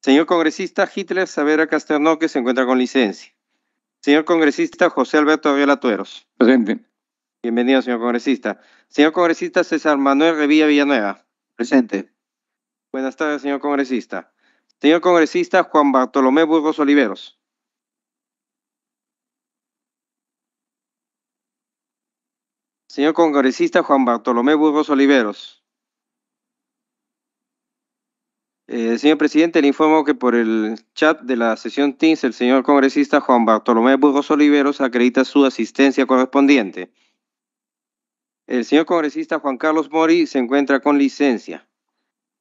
Señor congresista Hitler Saavedra Casterno, que se encuentra con licencia. Señor congresista José Alberto Arriola Tueros. Presente. Bienvenido, señor congresista. Señor congresista César Manuel Revilla Villanueva. Presente. Buenas tardes, señor congresista. Señor congresista Juan Bartolomé Burgos Oliveros. Señor congresista Juan Bartolomé Burgos Oliveros. Señor presidente, le informo que por el chat de la sesión Teams, el señor congresista Juan Bartolomé Burgos Oliveros acredita su asistencia correspondiente. El señor congresista Juan Carlos Mori se encuentra con licencia.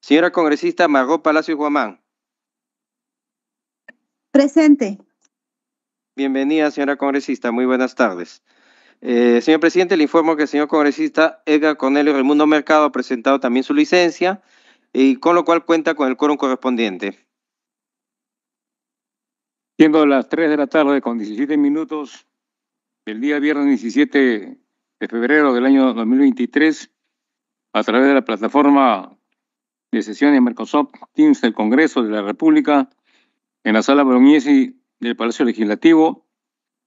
Señora congresista Margot Palacio Guamán. Presente. Bienvenida, señora congresista. Muy buenas tardes. Señor presidente, le informo que el señor congresista Edgar Cornelio Raimundo Mercado ha presentado también su licencia, y con lo cual cuenta con el quórum correspondiente. Siendo las 3 de la tarde con 17 minutos del día viernes 17 de febrero del año 2023, a través de la plataforma de sesiones Microsoft Teams del Congreso de la República, en la sala Bolognesi del Palacio Legislativo,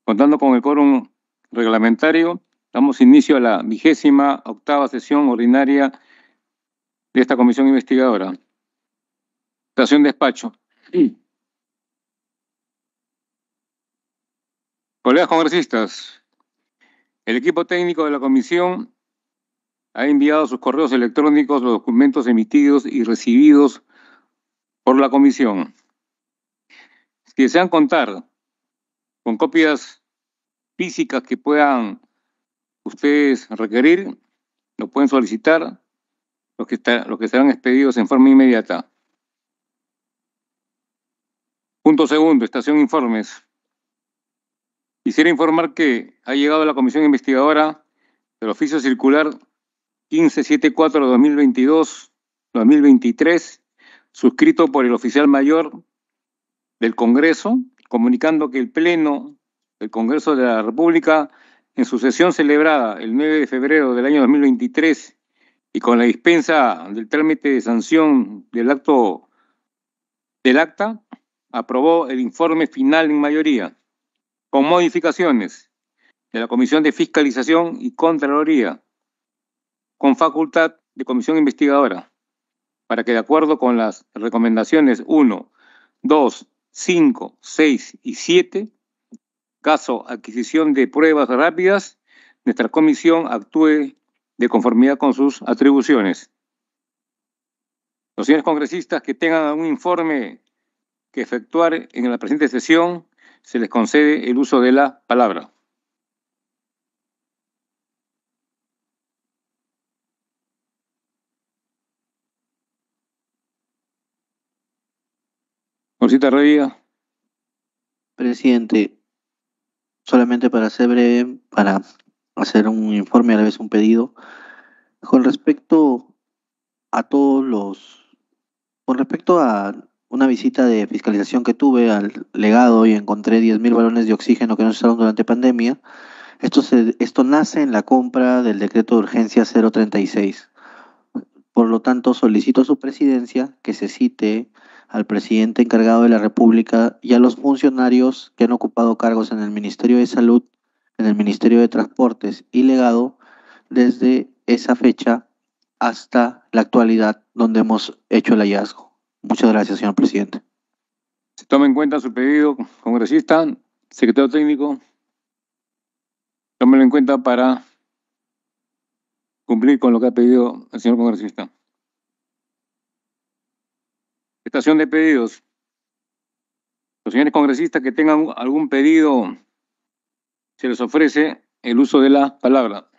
contando con el quórum reglamentario, damos inicio a la 28ª sesión ordinaria de esta comisión investigadora. Estación despacho. Colegas congresistas, el equipo técnico de la comisión ha enviado a sus correos electrónicos los documentos emitidos y recibidos por la comisión. Si desean contar con copias físicas que puedan ustedes requerir, lo pueden solicitar, los que serán expedidos en forma inmediata. Punto segundo, estación informes. Quisiera informar que ha llegado a la comisión investigadora el oficio circular 1574-2022-2023, suscrito por el oficial mayor del Congreso, comunicando que el Pleno del Congreso de la República, en su sesión celebrada el 9 de febrero del año 2023 y con la dispensa del trámite de sanción del acta, aprobó el informe final en mayoría, con modificaciones de la Comisión de Fiscalización y Contraloría, con facultad de comisión investigadora, para que de acuerdo con las recomendaciones 1, 2, 5, 6 y 7, caso adquisición de pruebas rápidas, nuestra comisión actúe de conformidad con sus atribuciones. Los señores congresistas que tengan algún informe que efectuar en la presente sesión, se les concede el uso de la palabra. Congresista Revilla. Presidente, solamente para ser breve, para hacer un informe, a la vez un pedido, con respecto a con respecto a una visita de fiscalización que tuve al legado y encontré 10.000 balones de oxígeno que no se usaron durante pandemia. Esto nace en la compra del decreto de urgencia 036. Por lo tanto, solicito a su presidencia que se cite al presidente encargado de la República y a los funcionarios que han ocupado cargos en el Ministerio de Salud, en el Ministerio de Transportes y Legado desde esa fecha hasta la actualidad donde hemos hecho el hallazgo. Muchas gracias, señor presidente. Se toma en cuenta su pedido, congresista. Secretario técnico, tómelo en cuenta para cumplir con lo que ha pedido el señor congresista. Estación de pedidos. Los señores congresistas que tengan algún pedido, se les ofrece el uso de la palabra.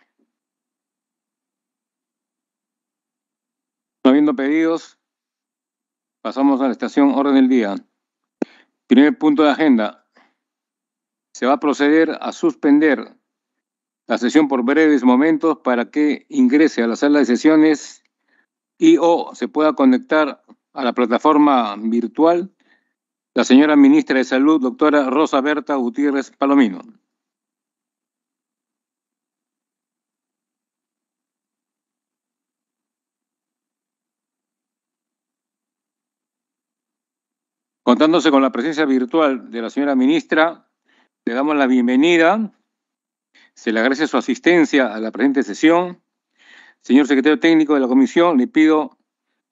No habiendo pedidos, pasamos a la estación orden del día. Primer punto de agenda. Se va a proceder a suspender la sesión por breves momentos para que ingrese a la sala de sesiones y o se pueda conectar a la plataforma virtual la señora ministra de Salud, doctora Rosa Berta Gutiérrez Palomino. Contándose con la presencia virtual de la señora ministra, le damos la bienvenida. Se le agradece su asistencia a la presente sesión. Señor secretario técnico de la comisión, le pido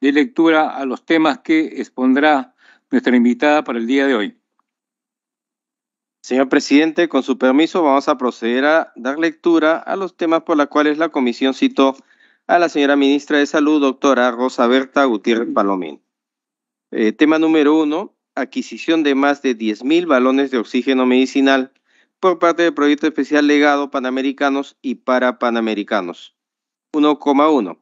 de lectura a los temas que expondrá nuestra invitada para el día de hoy. Señor presidente, con su permiso vamos a proceder a dar lectura a los temas por los cuales la comisión citó a la señora ministra de Salud, doctora Rosa Berta Gutiérrez Palomín. Tema número 1, adquisición de más de 10.000 balones de oxígeno medicinal por parte del proyecto especial legado Panamericanos y para Panamericanos. 1,1.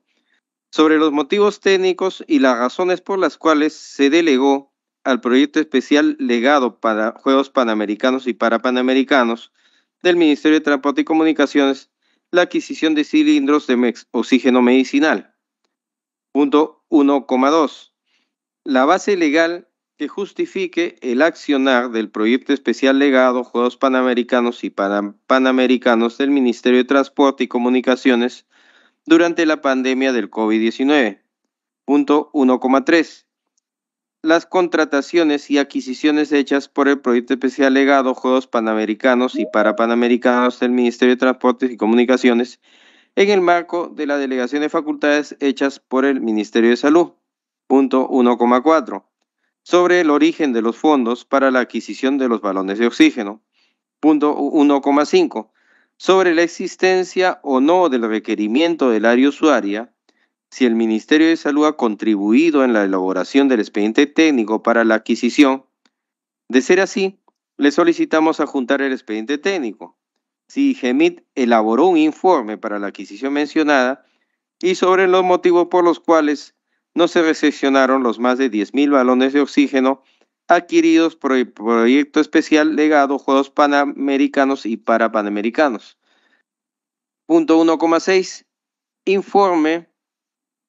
Sobre los motivos técnicos y las razones por las cuales se delegó al proyecto especial legado para Juegos Panamericanos y para Panamericanos del Ministerio de Transporte y Comunicaciones la adquisición de cilindros de oxígeno medicinal. Punto 1,2. La base legal que justifique el accionar del proyecto especial legado Juegos Panamericanos y Panamericanos del Ministerio de Transporte y Comunicaciones durante la pandemia del COVID-19. Punto 1,3. Las contrataciones y adquisiciones hechas por el proyecto especial legado Juegos Panamericanos y para Panamericanos del Ministerio de Transporte y Comunicaciones en el marco de la delegación de facultades hechas por el Ministerio de Salud. Punto 1,4. Sobre el origen de los fondos para la adquisición de los balones de oxígeno. Punto 1,5. Sobre la existencia o no del requerimiento del área usuaria, si el Ministerio de Salud ha contribuido en la elaboración del expediente técnico para la adquisición. De ser así, le solicitamos adjuntar el expediente técnico. Si GEMIT elaboró un informe para la adquisición mencionada y sobre los motivos por los cuales no se recepcionaron los más de 10.000 balones de oxígeno adquiridos por el proyecto especial legado Juegos Panamericanos y para Panamericanos. Punto 1,6. Informe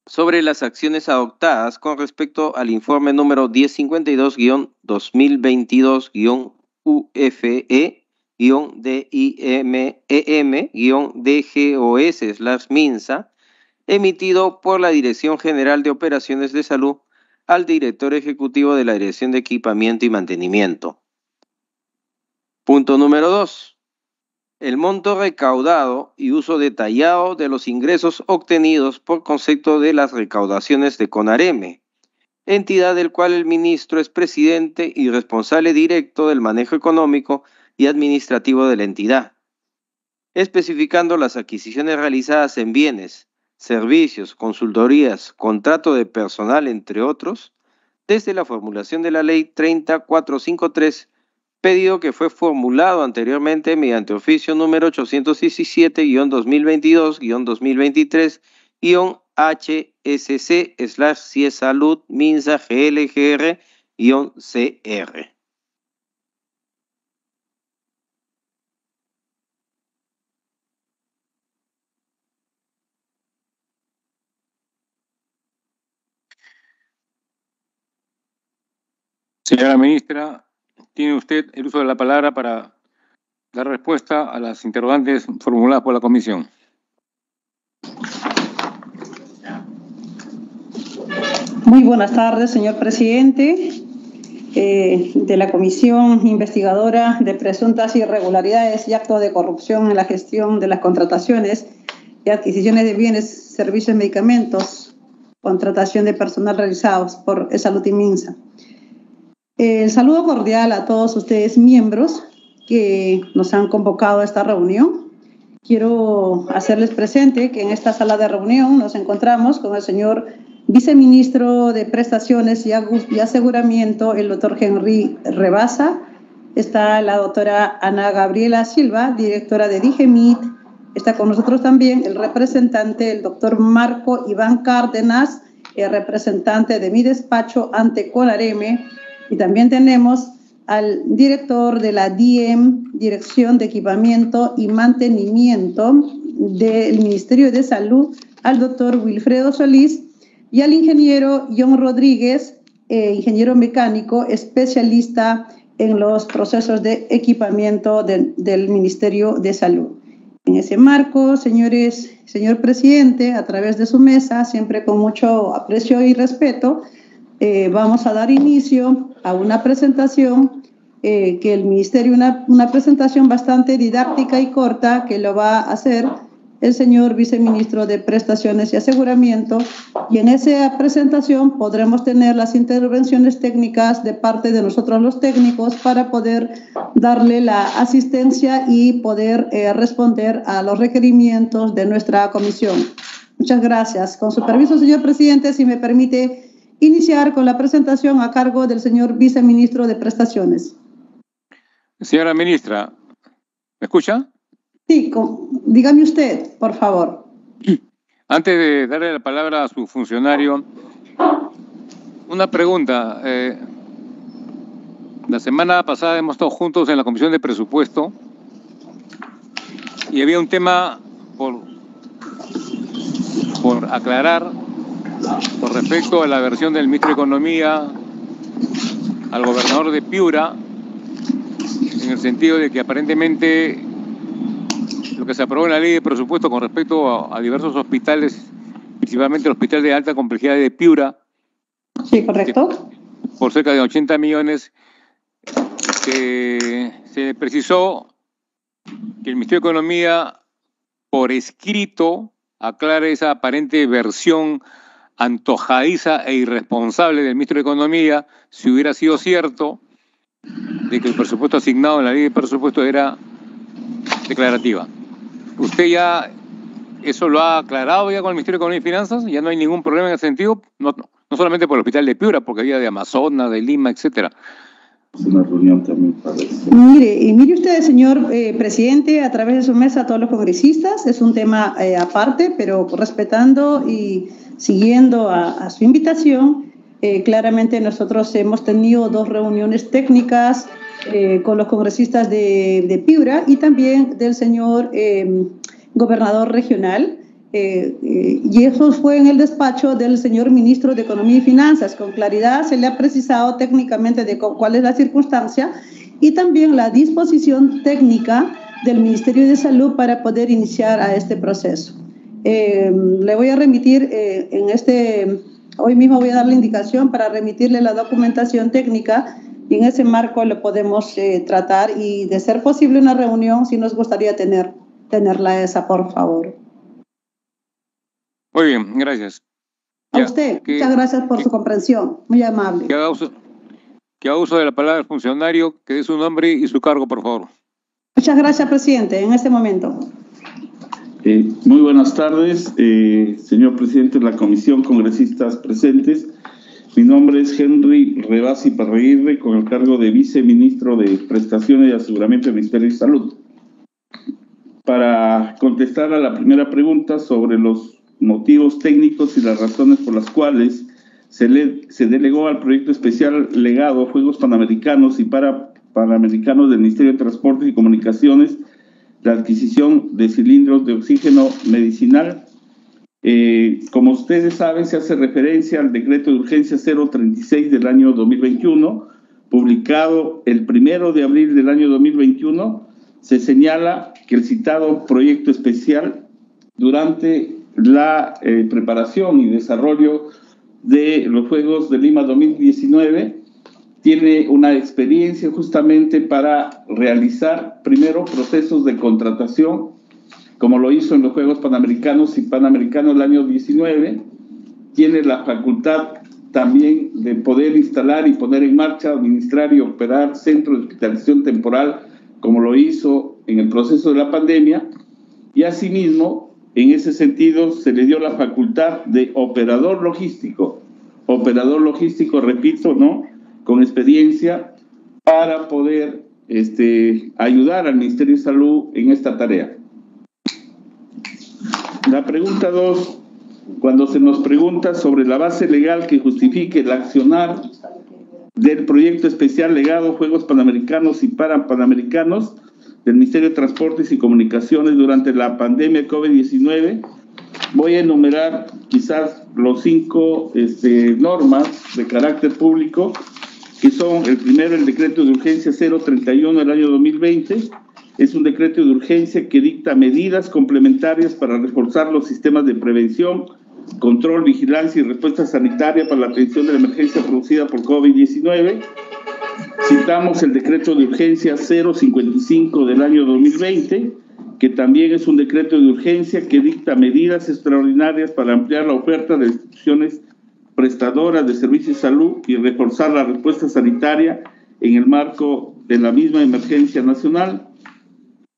sobre las acciones adoptadas con respecto al informe número 1052-2022-UFE-DIMEM-DGOS/MINSA emitido por la Dirección General de Operaciones de Salud al Director Ejecutivo de la Dirección de Equipamiento y Mantenimiento. Punto número 2. El monto recaudado y uso detallado de los ingresos obtenidos por concepto de las recaudaciones de CONAREME, entidad del cual el ministro es presidente y responsable directo del manejo económico y administrativo de la entidad, especificando las adquisiciones realizadas en bienes, servicios, consultorías, contrato de personal, entre otros, desde la formulación de la Ley 30453, pedido que fue formulado anteriormente mediante oficio número 817-2022-2023-HSC/CIESalud Minsa GLGR-CR. Señora ministra, tiene usted el uso de la palabra para dar respuesta a las interrogantes formuladas por la comisión. Muy buenas tardes, señor presidente de la Comisión Investigadora de Presuntas Irregularidades y Actos de Corrupción en la Gestión de las Contrataciones y Adquisiciones de Bienes, Servicios y Medicamentos, contratación de personal realizados por ESalud y MINSA. El saludo cordial a todos ustedes miembros que nos han convocado a esta reunión. Quiero hacerles presente que en esta sala de reunión nos encontramos con el señor viceministro de Prestaciones y Aseguramiento, el doctor Henry Rebasa. Está la doctora Ana Gabriela Silva, directora de DIGEMIT. Está con nosotros también el representante, el doctor Marco Iván Cárdenas, el representante de mi despacho ante CONAREME. Y también tenemos al director de la DIEM, Dirección de Equipamiento y Mantenimiento del Ministerio de Salud, al doctor Wilfredo Solís, y al ingeniero John Rodríguez, ingeniero mecánico, especialista en los procesos de equipamiento del Ministerio de Salud. En ese marco, señor presidente, a través de su mesa, siempre con mucho aprecio y respeto, vamos a dar inicio a una presentación que el Ministerio, una presentación bastante didáctica y corta que lo va a hacer el señor viceministro de Prestaciones y Aseguramiento, y en esa presentación podremos tener las intervenciones técnicas de parte de nosotros los técnicos para poder darle la asistencia y poder responder a los requerimientos de nuestra comisión. Muchas gracias. Con su permiso, señor presidente, si me permite iniciar con la presentación a cargo del señor viceministro de Prestaciones. Señora ministra, ¿me escucha? Sí, dígame usted, por favor. Antes de darle la palabra a su funcionario, una pregunta. La semana pasada hemos estado juntos en la Comisión de Presupuesto y había un tema por aclarar con respecto a la versión del ministro de Economía al gobernador de Piura, en el sentido de que aparentemente lo que se aprobó en la ley de presupuesto con respecto a diversos hospitales, principalmente el hospital de alta complejidad de Piura, sí, correcto, por cerca de 80 millones, se precisó que el Ministerio de Economía, por escrito, aclare esa aparente versión antojadiza e irresponsable del ministro de Economía, si hubiera sido cierto, de que el presupuesto asignado en la ley de presupuesto era declarativa. ¿Usted ya eso lo ha aclarado ya con el Ministerio de Economía y Finanzas? ¿Ya no hay ningún problema en ese sentido? No solamente por el hospital de Piura, porque había de Amazonas, de Lima, etcétera. Una reunión también para eso. Mire usted, señor presidente, a través de su mesa a todos los congresistas, es un tema aparte, pero respetando y siguiendo a su invitación, claramente nosotros hemos tenido 2 reuniones técnicas con los congresistas de Piura y también del señor gobernador regional, y eso fue en el despacho del señor ministro de Economía y Finanzas. Con claridad se le ha precisado técnicamente de cuál es la circunstancia y también la disposición técnica del Ministerio de Salud para poder iniciar a este proceso. Le voy a remitir hoy mismo voy a dar la indicación para remitirle la documentación técnica y en ese marco lo podemos tratar y, de ser posible, una reunión, si nos gustaría tenerla esa, por favor. Muy bien, gracias. A usted, muchas gracias por su comprensión, muy amable. Que haga uso de la palabra del funcionario, que dé su nombre y su cargo, por favor. Muchas gracias, presidente, en este momento. Muy buenas tardes, señor presidente de la comisión, congresistas presentes. Mi nombre es Henry Rebasi Parreguirre, con el cargo de viceministro de Prestaciones y Aseguramiento del Ministerio de Salud. Para contestar a la primera pregunta sobre los motivos técnicos y las razones por las cuales se delegó al proyecto especial legado Juegos Panamericanos y Panamericanos del Ministerio de Transportes y Comunicaciones la adquisición de cilindros de oxígeno medicinal. Como ustedes saben, se hace referencia al decreto de urgencia 036 del año 2021, publicado el 1 de abril del año 2021. Se señala que el citado proyecto especial, durante la preparación y desarrollo de los Juegos de Lima 2019, tiene una experiencia justamente para realizar primero procesos de contratación, como lo hizo en los Juegos Panamericanos y Panamericanos del año 19. Tiene la facultad también de poder instalar y poner en marcha, administrar y operar centros de hospitalización temporal, como lo hizo en el proceso de la pandemia. Y asimismo, en ese sentido, se le dio la facultad de operador logístico, repito, ¿no?, con experiencia, para poder ayudar al Ministerio de Salud en esta tarea. La pregunta 2, cuando se nos pregunta sobre la base legal que justifique el accionar del proyecto especial legado Juegos Panamericanos y Panamericanos del Ministerio de Transportes y Comunicaciones durante la pandemia COVID-19, voy a enumerar quizás los 5 normas de carácter público, que son: el primero, el decreto de urgencia 031 del año 2020, es un decreto de urgencia que dicta medidas complementarias para reforzar los sistemas de prevención, control, vigilancia y respuesta sanitaria para la atención de la emergencia producida por COVID-19. Citamos el decreto de urgencia 055 del año 2020, que también es un decreto de urgencia que dicta medidas extraordinarias para ampliar la oferta de instituciones prestadoras de servicios de salud y reforzar la respuesta sanitaria en el marco de la misma emergencia nacional.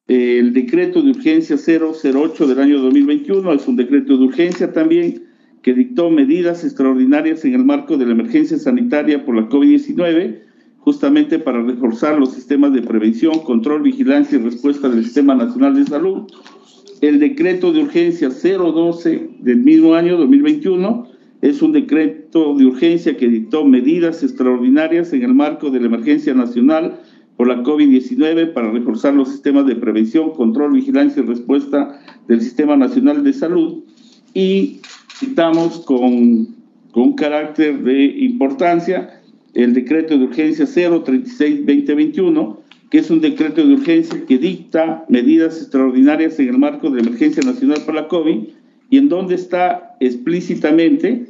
El decreto de urgencia 008 del año 2021 es un decreto de urgencia también que dictó medidas extraordinarias en el marco de la emergencia sanitaria por la COVID-19, justamente para reforzar los sistemas de prevención, control, vigilancia y respuesta del Sistema Nacional de Salud. El decreto de urgencia 012 del mismo año 2021 es un decreto de urgencia que dictó medidas extraordinarias en el marco de la emergencia nacional por la COVID-19 para reforzar los sistemas de prevención, control, vigilancia y respuesta del Sistema Nacional de Salud. Y citamos con carácter de importancia el decreto de urgencia 036-2021, que es un decreto de urgencia que dicta medidas extraordinarias en el marco de la emergencia nacional por la COVID, y en donde está explícitamente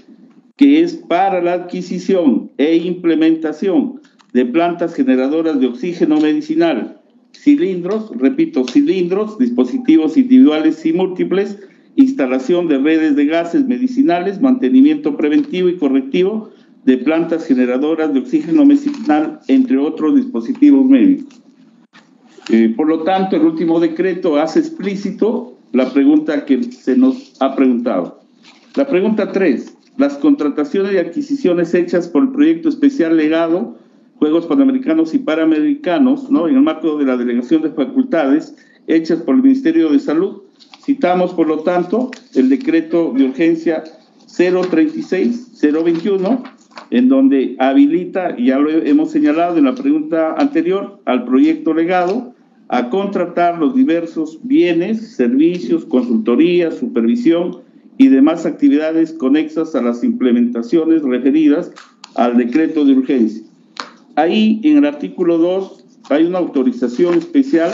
que es para la adquisición e implementación de plantas generadoras de oxígeno medicinal, cilindros, repito, cilindros, dispositivos individuales y múltiples, instalación de redes de gases medicinales, mantenimiento preventivo y correctivo de plantas generadoras de oxígeno medicinal, entre otros dispositivos médicos. Por lo tanto, el último decreto hace explícito la pregunta que se nos ha preguntado. La pregunta 3. Las contrataciones y adquisiciones hechas por el proyecto especial legado Juegos Panamericanos y Panamericanos, ¿no?, en el marco de la delegación de facultades hechas por el Ministerio de Salud. Citamos, por lo tanto, el decreto de urgencia 036-021, en donde habilita, y ya lo hemos señalado en la pregunta anterior, al proyecto legado a contratar los diversos bienes, servicios, consultorías, supervisión y demás actividades conexas a las implementaciones referidas al decreto de urgencia. Ahí, en el artículo 2, hay una autorización especial,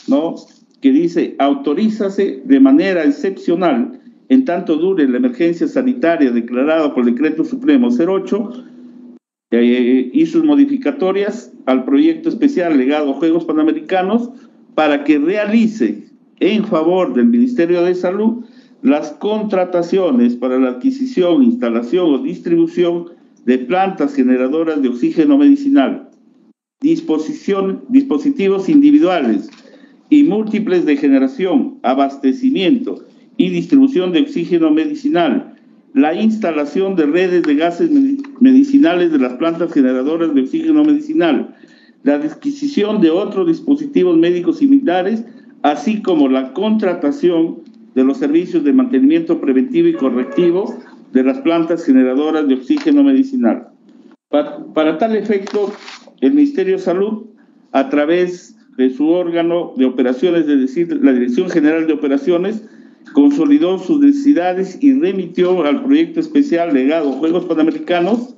¿no?, que dice: autorízase de manera excepcional, en tanto dure la emergencia sanitaria declarada por el Decreto Supremo 08 y sus modificatorias al proyecto especial legado a Juegos Panamericanos, para que realice en favor del Ministerio de Salud las contrataciones para la adquisición, instalación o distribución de plantas generadoras de oxígeno medicinal, dispositivos individuales y múltiples de generación, abastecimiento y distribución de oxígeno medicinal, la instalación de redes de gases medicinales de las plantas generadoras de oxígeno medicinal, la adquisición de otros dispositivos médicos similares, así como la contratación de los servicios de mantenimiento preventivo y correctivo de las plantas generadoras de oxígeno medicinal. Para tal efecto, el Ministerio de Salud, a través de su órgano de operaciones, es decir, la Dirección General de Operaciones, consolidó sus necesidades y remitió al proyecto especial legado Juegos Panamericanos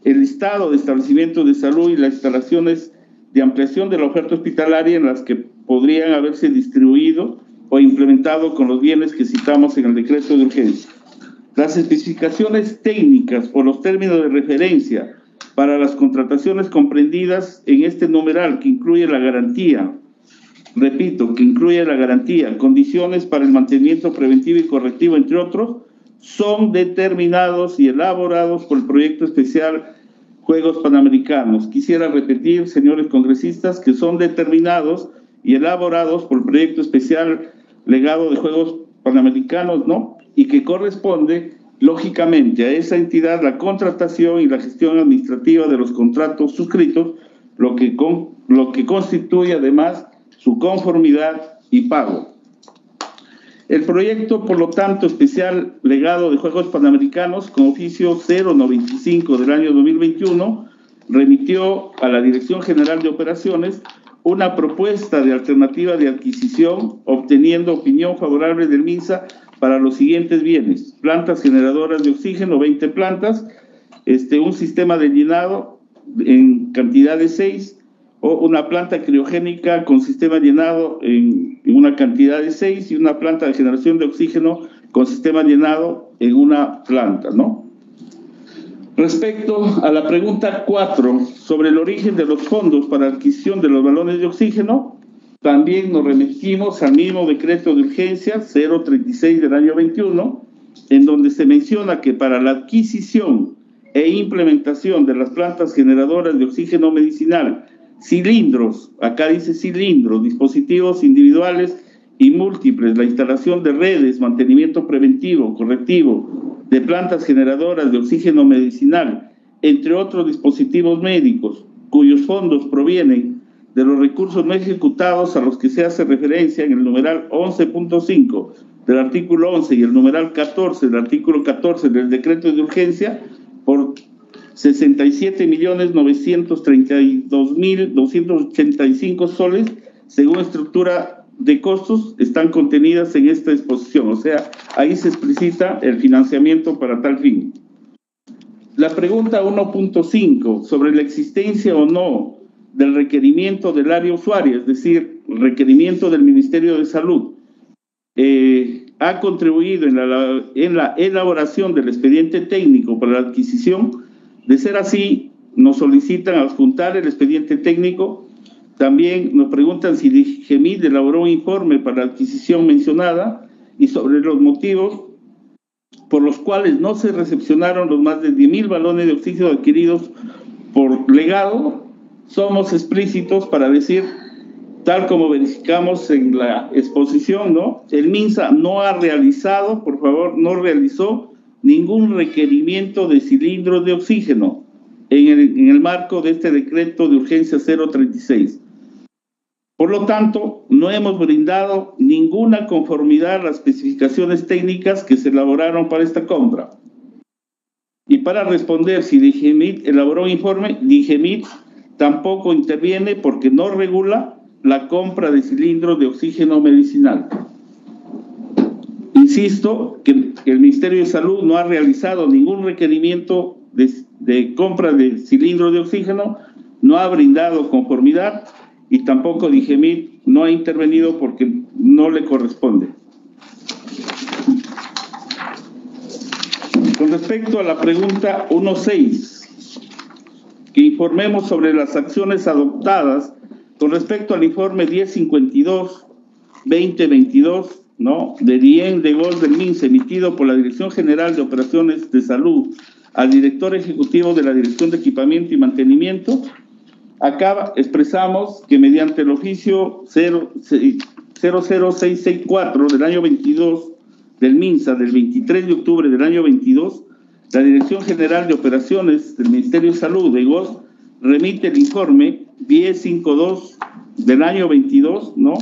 el listado de establecimientos de salud y las instalaciones de ampliación de la oferta hospitalaria en las que podrían haberse distribuido o implementado con los bienes que citamos en el decreto de urgencia. Las especificaciones técnicas por los términos de referencia para las contrataciones comprendidas en este numeral, que incluye la garantía, repito, que incluye la garantía, condiciones para el mantenimiento preventivo y correctivo, entre otros, son determinados y elaborados por el proyecto especial Juegos Panamericanos. Quisiera repetir, señores congresistas, que son determinados y elaborados por el proyecto especial legado de Juegos Panamericanos, ¿no?, y que corresponde, lógicamente, a esa entidad la contratación y la gestión administrativa de los contratos suscritos, lo que constituye además su conformidad y pago. El proyecto, por lo tanto, especial legado de Juegos Panamericanos, con oficio 095 del año 2021, remitió a la Dirección General de Operaciones una propuesta de alternativa de adquisición, obteniendo opinión favorable del MINSA para los siguientes bienes: plantas generadoras de oxígeno, 20 plantas, un sistema de llenado en cantidad de 6, o una planta criogénica con sistema llenado en una cantidad de 6, y una planta de generación de oxígeno con sistema llenado en una planta, ¿no? Respecto a la pregunta 4 sobre el origen de los fondos para adquisición de los balones de oxígeno, también nos remitimos al mismo decreto de urgencia 036 del año 21, en donde se menciona que para la adquisición e implementación de las plantas generadoras de oxígeno medicinal, cilindros, acá dice cilindros, dispositivos individuales y múltiples, la instalación de redes, mantenimiento preventivo, correctivo, de plantas generadoras de oxígeno medicinal, entre otros dispositivos médicos, cuyos fondos provienen de los recursos no ejecutados a los que se hace referencia en el numeral 11.5 del artículo 11 y el numeral 14 del artículo 14 del decreto de urgencia, por 67.932.285 soles, según estructura de costos, están contenidas en esta disposición. O sea, ahí se explicita el financiamiento para tal fin. La pregunta 1.5 sobre la existencia o no del requerimiento del área usuaria, es decir, requerimiento del Ministerio de Salud, ha contribuido en la elaboración del expediente técnico para la adquisición. De ser así, nos solicitan adjuntar el expediente técnico. También nos preguntan si DIGEMIT elaboró un informe para la adquisición mencionada y sobre los motivos por los cuales no se recepcionaron los más de 10.000 balones de oxígeno adquiridos por legado. Somos explícitos para decir, tal como verificamos en la exposición, ¿no? El MINSA no ha realizado, por favor, no realizó ningún requerimiento de cilindros de oxígeno en el marco de este decreto de urgencia 036. Por lo tanto, no hemos brindado ninguna conformidad a las especificaciones técnicas que se elaboraron para esta compra. Y para responder si DIGEMIT elaboró un informe, DIGEMIT tampoco interviene porque no regula la compra de cilindros de oxígeno medicinal. Insisto que el Ministerio de Salud no ha realizado ningún requerimiento de compra de cilindros de oxígeno, no ha brindado conformidad y tampoco DIGEMIT no ha intervenido porque no le corresponde. Con respecto a la pregunta 1.6, que informemos sobre las acciones adoptadas con respecto al informe 1052-2022, ¿no?, de DIEN de GOS del MINSA, emitido por la Dirección General de Operaciones de Salud al director ejecutivo de la Dirección de Equipamiento y Mantenimiento. Acá expresamos que mediante el oficio 00664 del año 22 del MINSA, del 23 de octubre del año 22, la Dirección General de Operaciones del Ministerio de Salud de GOS remite el informe 1052 del año 22, ¿no?,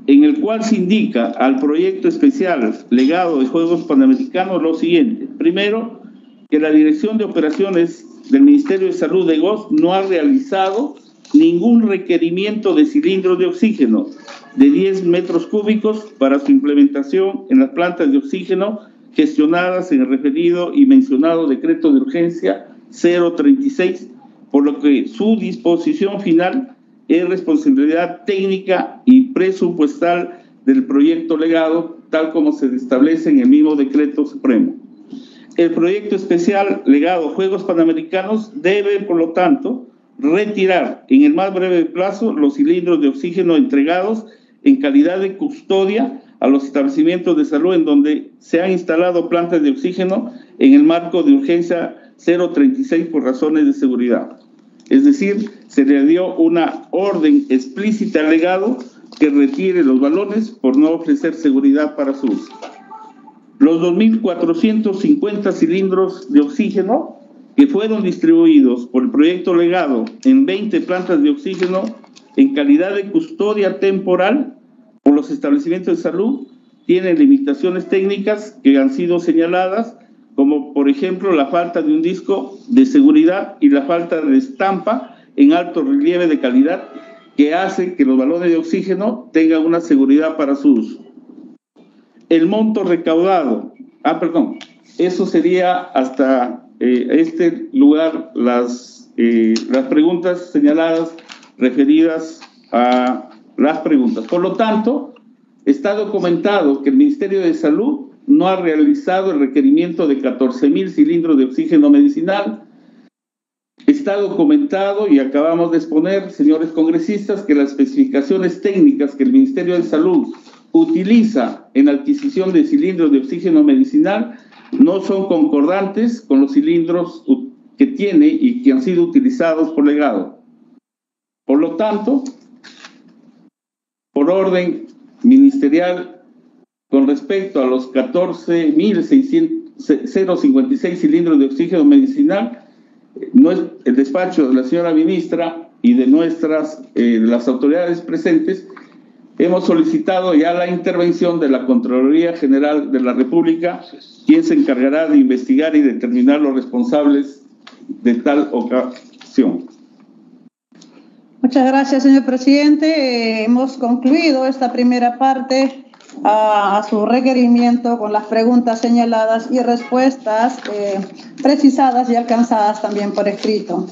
en el cual se indica al proyecto especial legado de Juegos Panamericanos lo siguiente. Primero, que la Dirección de Operaciones del Ministerio de Salud de GOS no ha realizado ningún requerimiento de cilindros de oxígeno de 10 metros cúbicos para su implementación en las plantas de oxígeno gestionadas en el referido y mencionado decreto de urgencia 036, por lo que su disposición final es responsabilidad técnica y presupuestal del proyecto legado, tal como se establece en el mismo decreto supremo. El proyecto especial legado Juegos Panamericanos debe, por lo tanto, retirar en el más breve plazo los cilindros de oxígeno entregados en calidad de custodia a los establecimientos de salud en donde se han instalado plantas de oxígeno en el marco de urgencia 036 por razones de seguridad. Es decir, se le dio una orden explícita al legado que retire los balones por no ofrecer seguridad para su uso. Los 2.450 cilindros de oxígeno que fueron distribuidos por el proyecto legado en 20 plantas de oxígeno en calidad de custodia temporal por los establecimientos de salud tienen limitaciones técnicas que han sido señaladas, como por ejemplo la falta de un disco de seguridad y la falta de estampa en alto relieve de calidad que hace que los balones de oxígeno tengan una seguridad para su uso. El monto recaudado, eso sería hasta este lugar las preguntas señaladas referidas a las preguntas. Por lo tanto, está documentado que el Ministerio de Salud no ha realizado el requerimiento de 14.000 cilindros de oxígeno medicinal. Está documentado y acabamos de exponer, señores congresistas, que las especificaciones técnicas que el Ministerio de Salud utiliza en adquisición de cilindros de oxígeno medicinal no son concordantes con los cilindros que tiene y que han sido utilizados por legado. Por lo tanto, por orden ministerial, con respecto a los 14.056 cilindros de oxígeno medicinal, el despacho de la señora ministra y de las autoridades presentes, hemos solicitado ya la intervención de la Contraloría General de la República, quien se encargará de investigar y determinar los responsables de tal ocasión. Muchas gracias, señor presidente. Hemos concluido esta primera parte a su requerimiento con las preguntas señaladas y respuestas precisadas y alcanzadas también por escrito.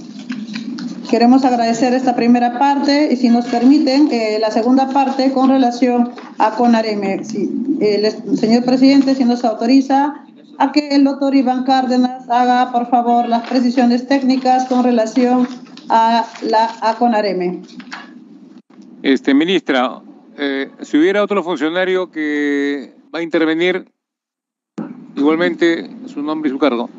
Queremos agradecer esta primera parte y, si nos permiten, la segunda parte con relación a CONAREME. Sí, señor presidente, si nos autoriza a que el doctor Iván Cárdenas haga, por favor, las precisiones técnicas con relación a CONAREME. Ministra, si hubiera otro funcionario que va a intervenir, igualmente su nombre y su cargo.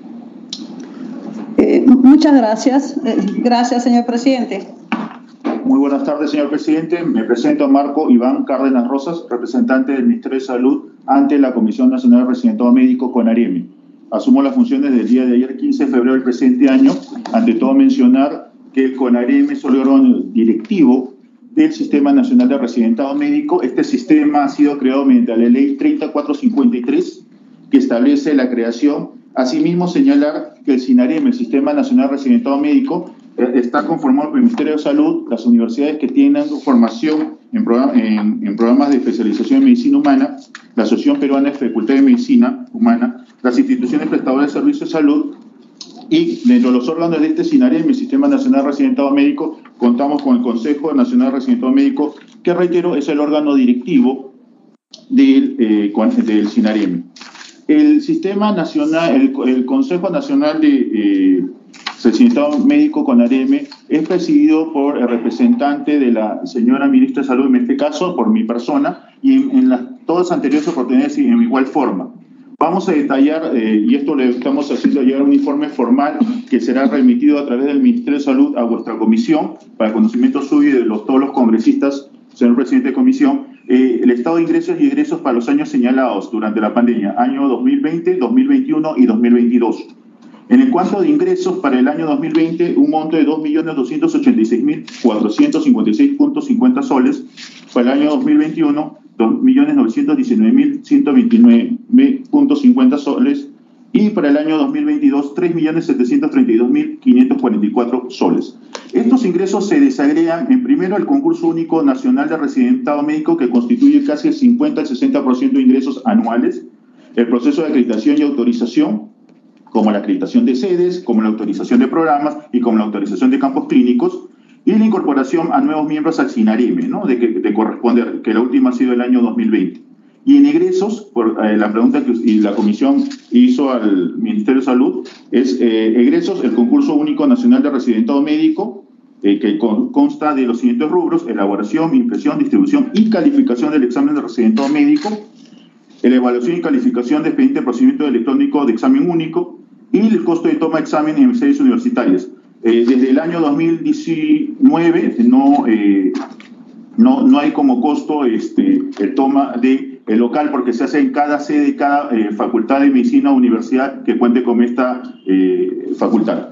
Muchas gracias. Gracias, señor presidente. Muy buenas tardes, señor presidente. Me presento a Marco Iván Cárdenas Rosas, representante del Ministerio de Salud ante la Comisión Nacional de Residentado Médico CONAREME. Asumo las funciones del día de ayer, 15 de febrero del presente año. Ante todo, mencionar que el CONAREME es el órgano directivo del Sistema Nacional de Residentado Médico. Este sistema ha sido creado mediante la Ley 3453, que establece la creación. Asimismo, señalar que el SINAREM, el Sistema Nacional de Residentado Médico, está conformado por el Ministerio de Salud, las universidades que tienen formación en programas de especialización en medicina humana, la Asociación Peruana de Facultad de Medicina Humana, las instituciones prestadoras de servicios de salud, y dentro de los órganos de este SINAREM, el Sistema Nacional de Residentado Médico, contamos con el Consejo Nacional de Residentado Médico, que, reitero, es el órgano directivo del SINAREM. El Sistema Nacional, el Consejo Nacional de Residentado Médico CONAREME es presidido por el representante de la señora ministra de Salud, en este caso por mi persona, y en todas las anteriores oportunidades en igual forma. Vamos a detallar, y esto le estamos haciendo llegar un informe formal que será remitido a través del Ministerio de Salud a vuestra comisión, para conocimiento suyo y de todos los congresistas, señor presidente de comisión, el estado de ingresos y egresos para los años señalados durante la pandemia, año 2020, 2021 y 2022. En el cuanto de ingresos para el año 2020, un monto de 2.286.456.50 soles. Para el año 2021, 2.919.129.50 soles. Y para el año 2022, 3.732.544 soles. Estos ingresos se desagregan en primero el concurso único nacional de residentado médico, que constituye casi el 50 al 60% de ingresos anuales, el proceso de acreditación y autorización, como la acreditación de sedes, como la autorización de programas y como la autorización de campos clínicos, y la incorporación a nuevos miembros al SINAREME, ¿no? de corresponder, que la última ha sido el año 2020. Y en egresos, por la pregunta que la comisión hizo al Ministerio de Salud, es egresos, el concurso único nacional de residentado médico, que consta de los siguientes rubros: elaboración, impresión, distribución y calificación del examen de residentado médico, la evaluación y calificación de expediente de procedimiento electrónico de examen único, y el costo de toma de examen en sedes universitarias. Desde el año 2019 no hay como costo el toma de el local, porque se hace en cada sede, cada facultad de medicina o universidad que cuente con esta facultad.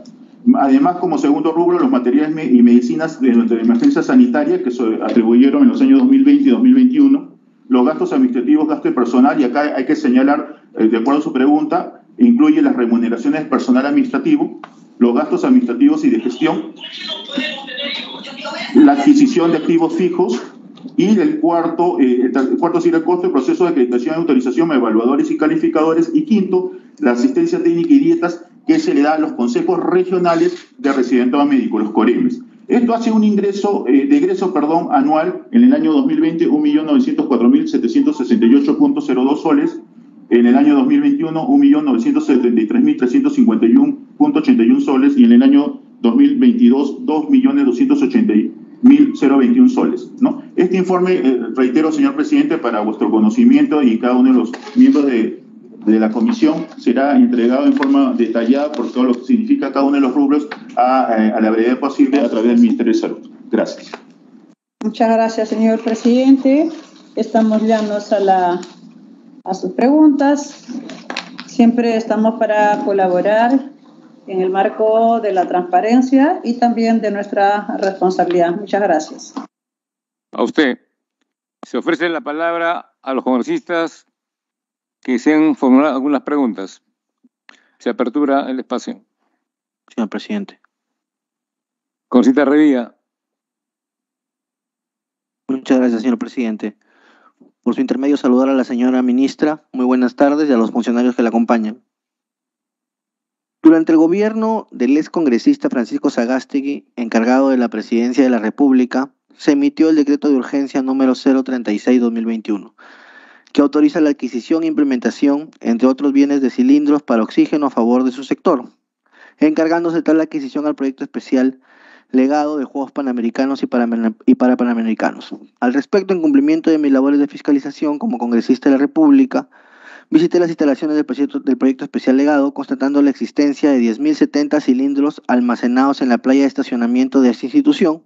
Además, como segundo rubro, los materiales y medicinas de emergencia sanitaria que se atribuyeron en los años 2020 y 2021, los gastos administrativos, gasto de personal, y acá hay que señalar, de acuerdo a su pregunta, incluye las remuneraciones del personal administrativo, los gastos administrativos y de gestión, la adquisición de activos fijos, y el cuarto sería el costo del proceso de acreditación y autorización a evaluadores y calificadores, y quinto, la asistencia técnica y dietas que se le da a los consejos regionales de residentado médico, los COREMES. Esto hace un egreso anual en el año 2020, 1.904.768.02 soles, En el año 2021, 1.973.351.81 soles y en el año 2022, 2.280.021 soles, ¿no? Este informe, reitero, señor presidente, para vuestro conocimiento y cada uno de los miembros de la comisión, será entregado en forma detallada por todo lo que significa cada uno de los rubros a la brevedad posible a través del Ministerio de Salud. Gracias. Muchas gracias, señor presidente. Estamos llegándonos a sus preguntas. Siempre estamos para colaborar en el marco de la transparencia y también de nuestra responsabilidad. Muchas gracias. A usted. Se ofrece la palabra a los congresistas que desean formular algunas preguntas. Se apertura el espacio. Señor presidente. Congresista Revilla. Muchas gracias, señor presidente. Por su intermedio, saludar a la señora ministra. Muy buenas tardes y a los funcionarios que la acompañan. Durante el gobierno del excongresista Francisco Sagástegui, encargado de la Presidencia de la República, se emitió el decreto de urgencia número 036-2021, que autoriza la adquisición e implementación, entre otros bienes, de cilindros para oxígeno a favor de su sector, encargándose tal adquisición al proyecto especial legado de Juegos Panamericanos y para Panamericanos. Al respecto, en cumplimiento de mis labores de fiscalización como congresista de la República, visité las instalaciones del proyecto especial legado, constatando la existencia de 10.070 cilindros almacenados en la playa de estacionamiento de esta institución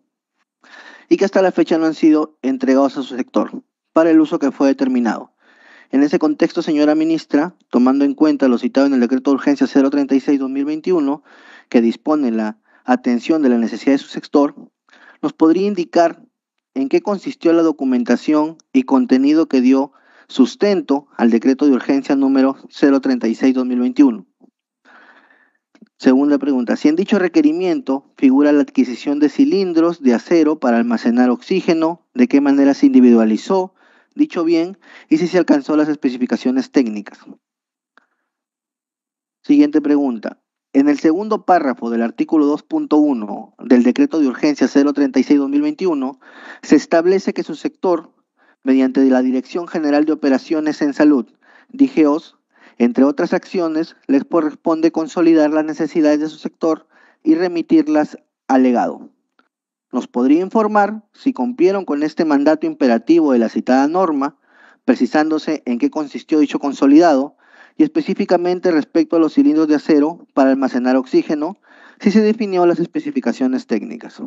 y que hasta la fecha no han sido entregados a su sector para el uso que fue determinado. En ese contexto, señora ministra, tomando en cuenta lo citado en el decreto de urgencia 036-2021, que dispone la atención de la necesidad de su sector, ¿nos podría indicar en qué consistió la documentación y contenido que dio sustento al decreto de urgencia número 036-2021? Segunda pregunta, si en dicho requerimiento figura la adquisición de cilindros de acero para almacenar oxígeno, ¿de qué manera se individualizó dicho bien y si se alcanzó las especificaciones técnicas? Siguiente pregunta. En el segundo párrafo del artículo 2.1 del decreto de urgencia 036-2021 se establece que su sector, mediante la Dirección General de Operaciones en Salud, DGOS, entre otras acciones, les corresponde consolidar las necesidades de su sector y remitirlas al legado. ¿Nos podría informar si cumplieron con este mandato imperativo de la citada norma, precisándose en qué consistió dicho consolidado, y específicamente respecto a los cilindros de acero para almacenar oxígeno, si se definió las especificaciones técnicas?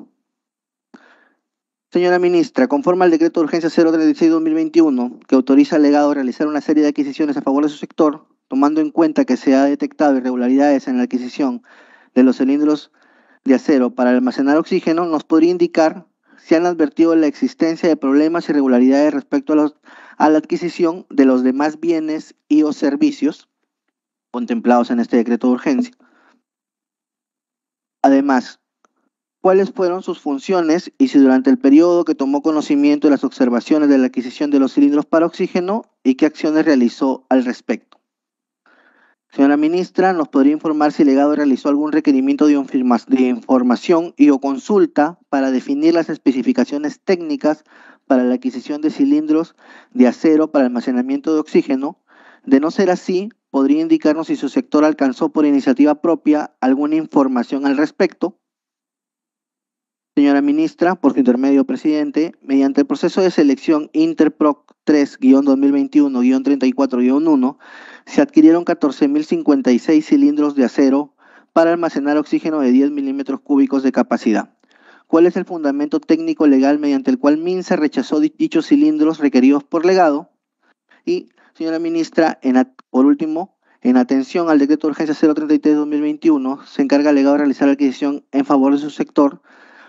Señora ministra, conforme al decreto de urgencia 036-2021, que autoriza al legado a realizar una serie de adquisiciones a favor de su sector, tomando en cuenta que se ha detectado irregularidades en la adquisición de los cilindros de acero para almacenar oxígeno, ¿nos podría indicar si han advertido la existencia de problemas y irregularidades respecto a la adquisición de los demás bienes y o servicios contemplados en este decreto de urgencia? Además, ¿cuáles fueron sus funciones y si durante el periodo que tomó conocimiento de las observaciones de la adquisición de los cilindros para oxígeno y qué acciones realizó al respecto? Señora ministra, ¿nos podría informar si el legado realizó algún requerimiento de información y o consulta para definir las especificaciones técnicas para la adquisición de cilindros de acero para almacenamiento de oxígeno? De no ser así, ¿podría indicarnos si su sector alcanzó por iniciativa propia alguna información al respecto? Señora ministra, por su intermedio, presidente, mediante el proceso de selección Interproc 3-2021-34-1, se adquirieron 14.056 cilindros de acero para almacenar oxígeno de 10 milímetros cúbicos de capacidad. ¿Cuál es el fundamento técnico legal mediante el cual MINSA rechazó dichos cilindros requeridos por legado? Y, señora ministra, por último, en atención al decreto de urgencia 033-2021, se encarga al legado de realizar la adquisición en favor de su sector.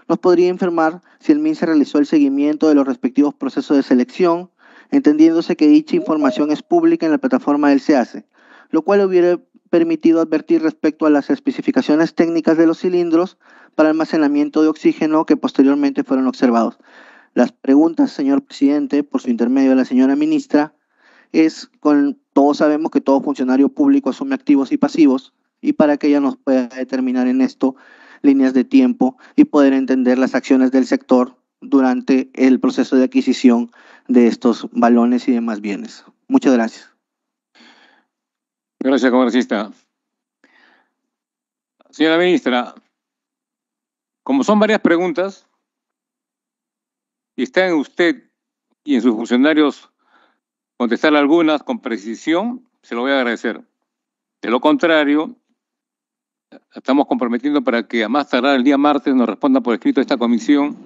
¿Nos podría informar si el MINSA realizó el seguimiento de los respectivos procesos de selección, entendiéndose que dicha información es pública en la plataforma del SEACE, lo cual hubiera permitido advertir respecto a las especificaciones técnicas de los cilindros para almacenamiento de oxígeno que posteriormente fueron observados? Las preguntas, señor presidente, por su intermedio de la señora ministra, todos sabemos que todo funcionario público asume activos y pasivos, y para que ella nos pueda determinar en esto líneas de tiempo y poder entender las acciones del sector durante el proceso de adquisición de estos balones y demás bienes. Muchas gracias. Gracias, congresista. Señora ministra, como son varias preguntas, y está en usted y en sus funcionarios contestar algunas con precisión, se lo voy a agradecer. De lo contrario, estamos comprometiendo para que a más tardar el día martes nos responda por escrito esta comisión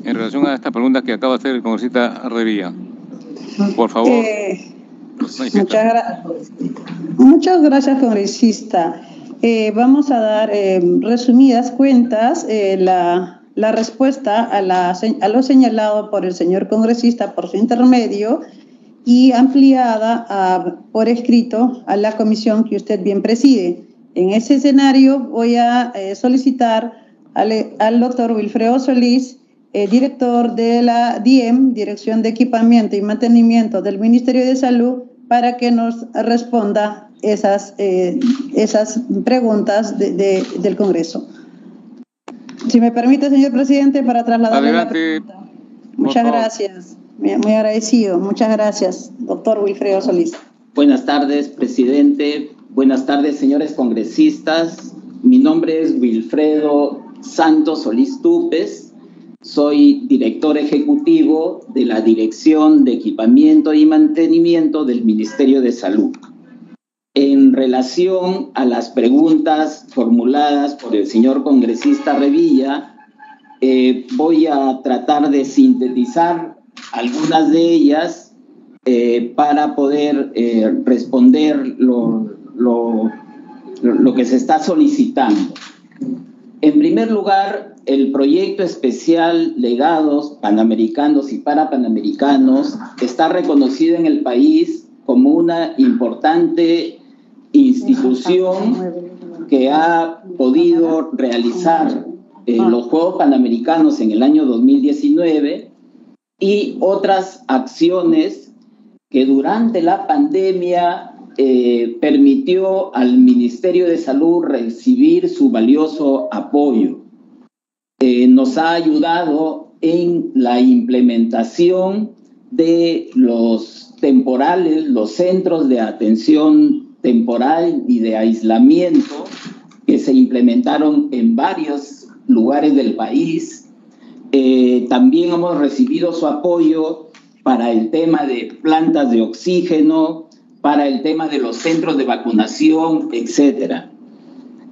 en relación a esta pregunta que acaba de hacer el congresista Revilla. Por favor. Muchas gracias, congresista. Vamos a dar resumidas cuentas la respuesta a lo señalado por el señor congresista por su intermedio y ampliada por escrito a la comisión que usted bien preside. En ese escenario voy a solicitar al doctor Wilfredo Solís, director de la DIEM, Dirección de Equipamiento y Mantenimiento del Ministerio de Salud, para que nos responda esas preguntas del Congreso. Si me permite, señor presidente, para trasladarle la pregunta. Muchas gracias. Muy agradecido. Muchas gracias, doctor Wilfredo Solís. Buenas tardes, presidente. Buenas tardes, señores congresistas. Mi nombre es Wilfredo Santos Solís Tupes. Soy director ejecutivo de la Dirección de Equipamiento y Mantenimiento del Ministerio de Salud. En relación a las preguntas formuladas por el señor congresista Revilla, voy a tratar de sintetizar algunas de ellas para poder responder lo que se está solicitando. En primer lugar, el proyecto especial Legados Panamericanos y Parapanamericanos está reconocido en el país como una importante institución que ha podido realizar los Juegos Panamericanos en el año 2019 y otras acciones que durante la pandemia permitió al Ministerio de Salud recibir su valioso apoyo. Nos ha ayudado en la implementación de los temporales, los centros de atención temporal y de aislamiento que se implementaron en varios lugares del país. También hemos recibido su apoyo para el tema de plantas de oxígeno, para el tema de los centros de vacunación, etcétera.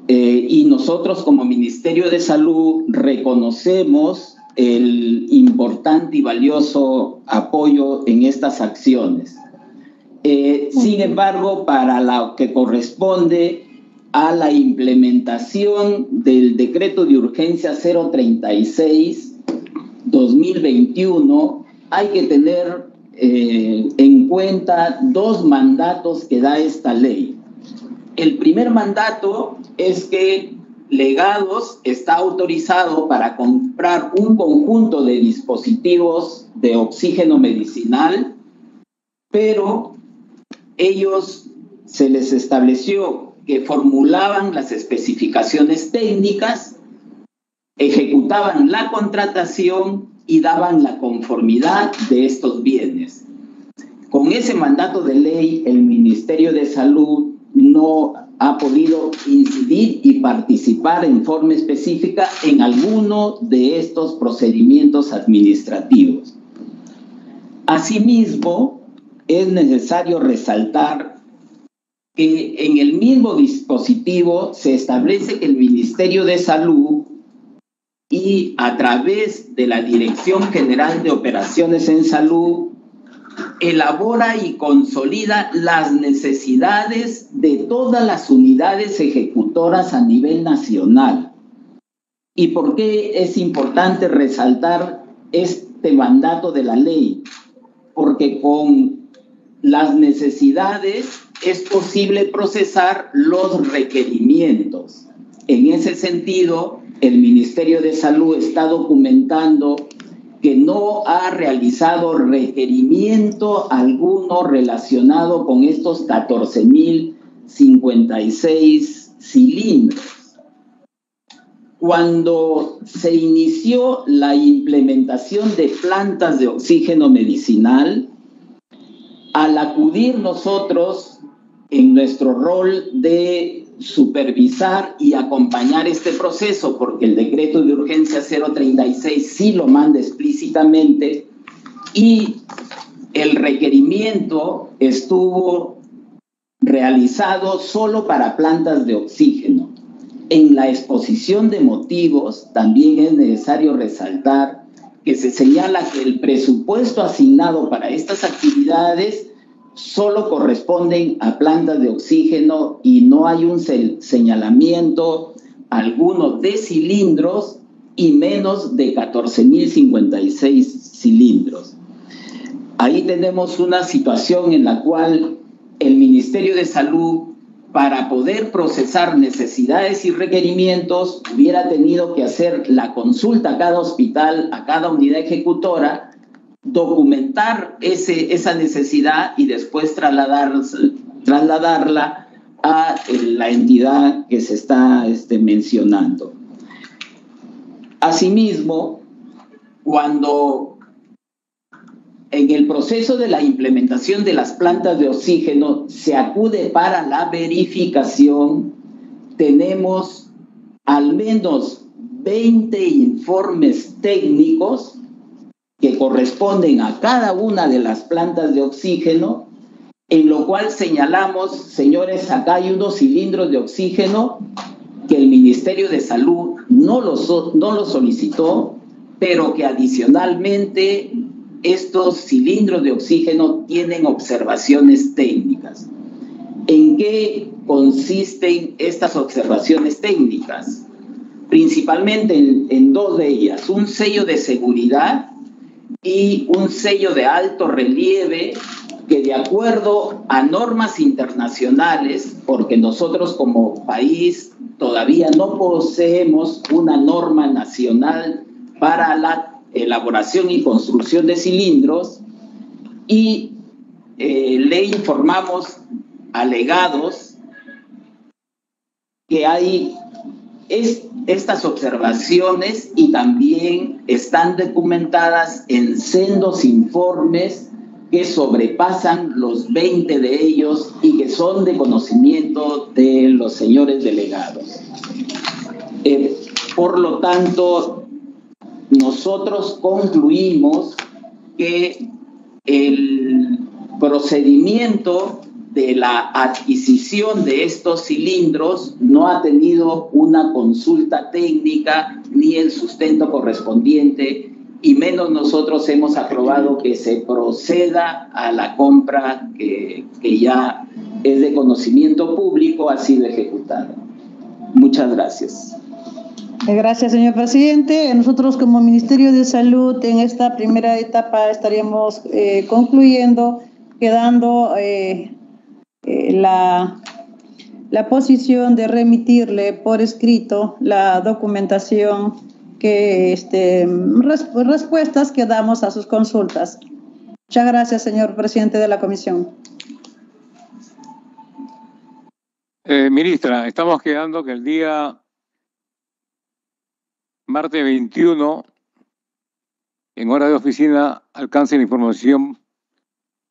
Y nosotros como Ministerio de Salud reconocemos el importante y valioso apoyo en estas acciones. Sin embargo, para lo que corresponde a la implementación del decreto de urgencia 036-2021, hay que tener en cuenta dos mandatos que da esta ley. El primer mandato es que Legados está autorizado para comprar un conjunto de dispositivos de oxígeno medicinal, pero ellos se les estableció que formulaban las especificaciones técnicas, ejecutaban la contratación y daban la conformidad de estos bienes. Con ese mandato de ley, el Ministerio de Salud no ha podido incidir y participar en forma específica en alguno de estos procedimientos administrativos. Asimismo, es necesario resaltar que en el mismo dispositivo se establece que el Ministerio de Salud y a través de la Dirección General de Operaciones en Salud elabora y consolida las necesidades de todas las unidades ejecutoras a nivel nacional. ¿Y por qué es importante resaltar este mandato de la ley? Porque con las necesidades es posible procesar los requerimientos. En ese sentido, el Ministerio de Salud está documentando que no ha realizado requerimiento alguno relacionado con estos 14.056 cilindros. Cuando se inició la implementación de plantas de oxígeno medicinal, al acudir nosotros en nuestro rol de supervisar y acompañar este proceso, porque el decreto de urgencia 036 sí lo manda explícitamente, y el requerimiento estuvo realizado solo para plantas de oxígeno. En la exposición de motivos también es necesario resaltar que se señala que el presupuesto asignado para estas actividades solo corresponden a plantas de oxígeno y no hay un señalamiento alguno de cilindros y menos de 14.056 cilindros. Ahí tenemos una situación en la cual el Ministerio de Salud, para poder procesar necesidades y requerimientos, hubiera tenido que hacer la consulta a cada hospital, a cada unidad ejecutora, documentar esa necesidad y después trasladarla a la entidad que se está mencionando. Asimismo, cuando en el proceso de la implementación de las plantas de oxígeno se acude para la verificación, tenemos al menos 20 informes técnicos que corresponden a cada una de las plantas de oxígeno, en lo cual señalamos, señores, acá hay unos cilindros de oxígeno que el Ministerio de Salud no los solicitó, pero que adicionalmente estos cilindros de oxígeno tienen observaciones técnicas. ¿En qué consisten estas observaciones técnicas? Principalmente en dos de ellas, un sello de seguridad y un sello de alto relieve que, de acuerdo a normas internacionales, porque nosotros como país todavía no poseemos una norma nacional para la elaboración y construcción de cilindros, y le informamos alegados que hay estas observaciones y también están documentadas en sendos informes que sobrepasan los 20 de ellos y que son de conocimiento de los señores delegados. Por lo tanto, nosotros concluimos que el procedimiento de la adquisición de estos cilindros no ha tenido una consulta técnica ni el sustento correspondiente, y menos nosotros hemos aprobado que se proceda a la compra que ya es de conocimiento público, ha sido ejecutada. Muchas gracias. Gracias, señor presidente. Nosotros como Ministerio de Salud en esta primera etapa estaríamos concluyendo, quedando la posición de remitirle por escrito la documentación que respuestas que damos a sus consultas. Muchas gracias, señor presidente de la comisión. Ministra, estamos quedando que el día martes 21, en hora de oficina, alcance la información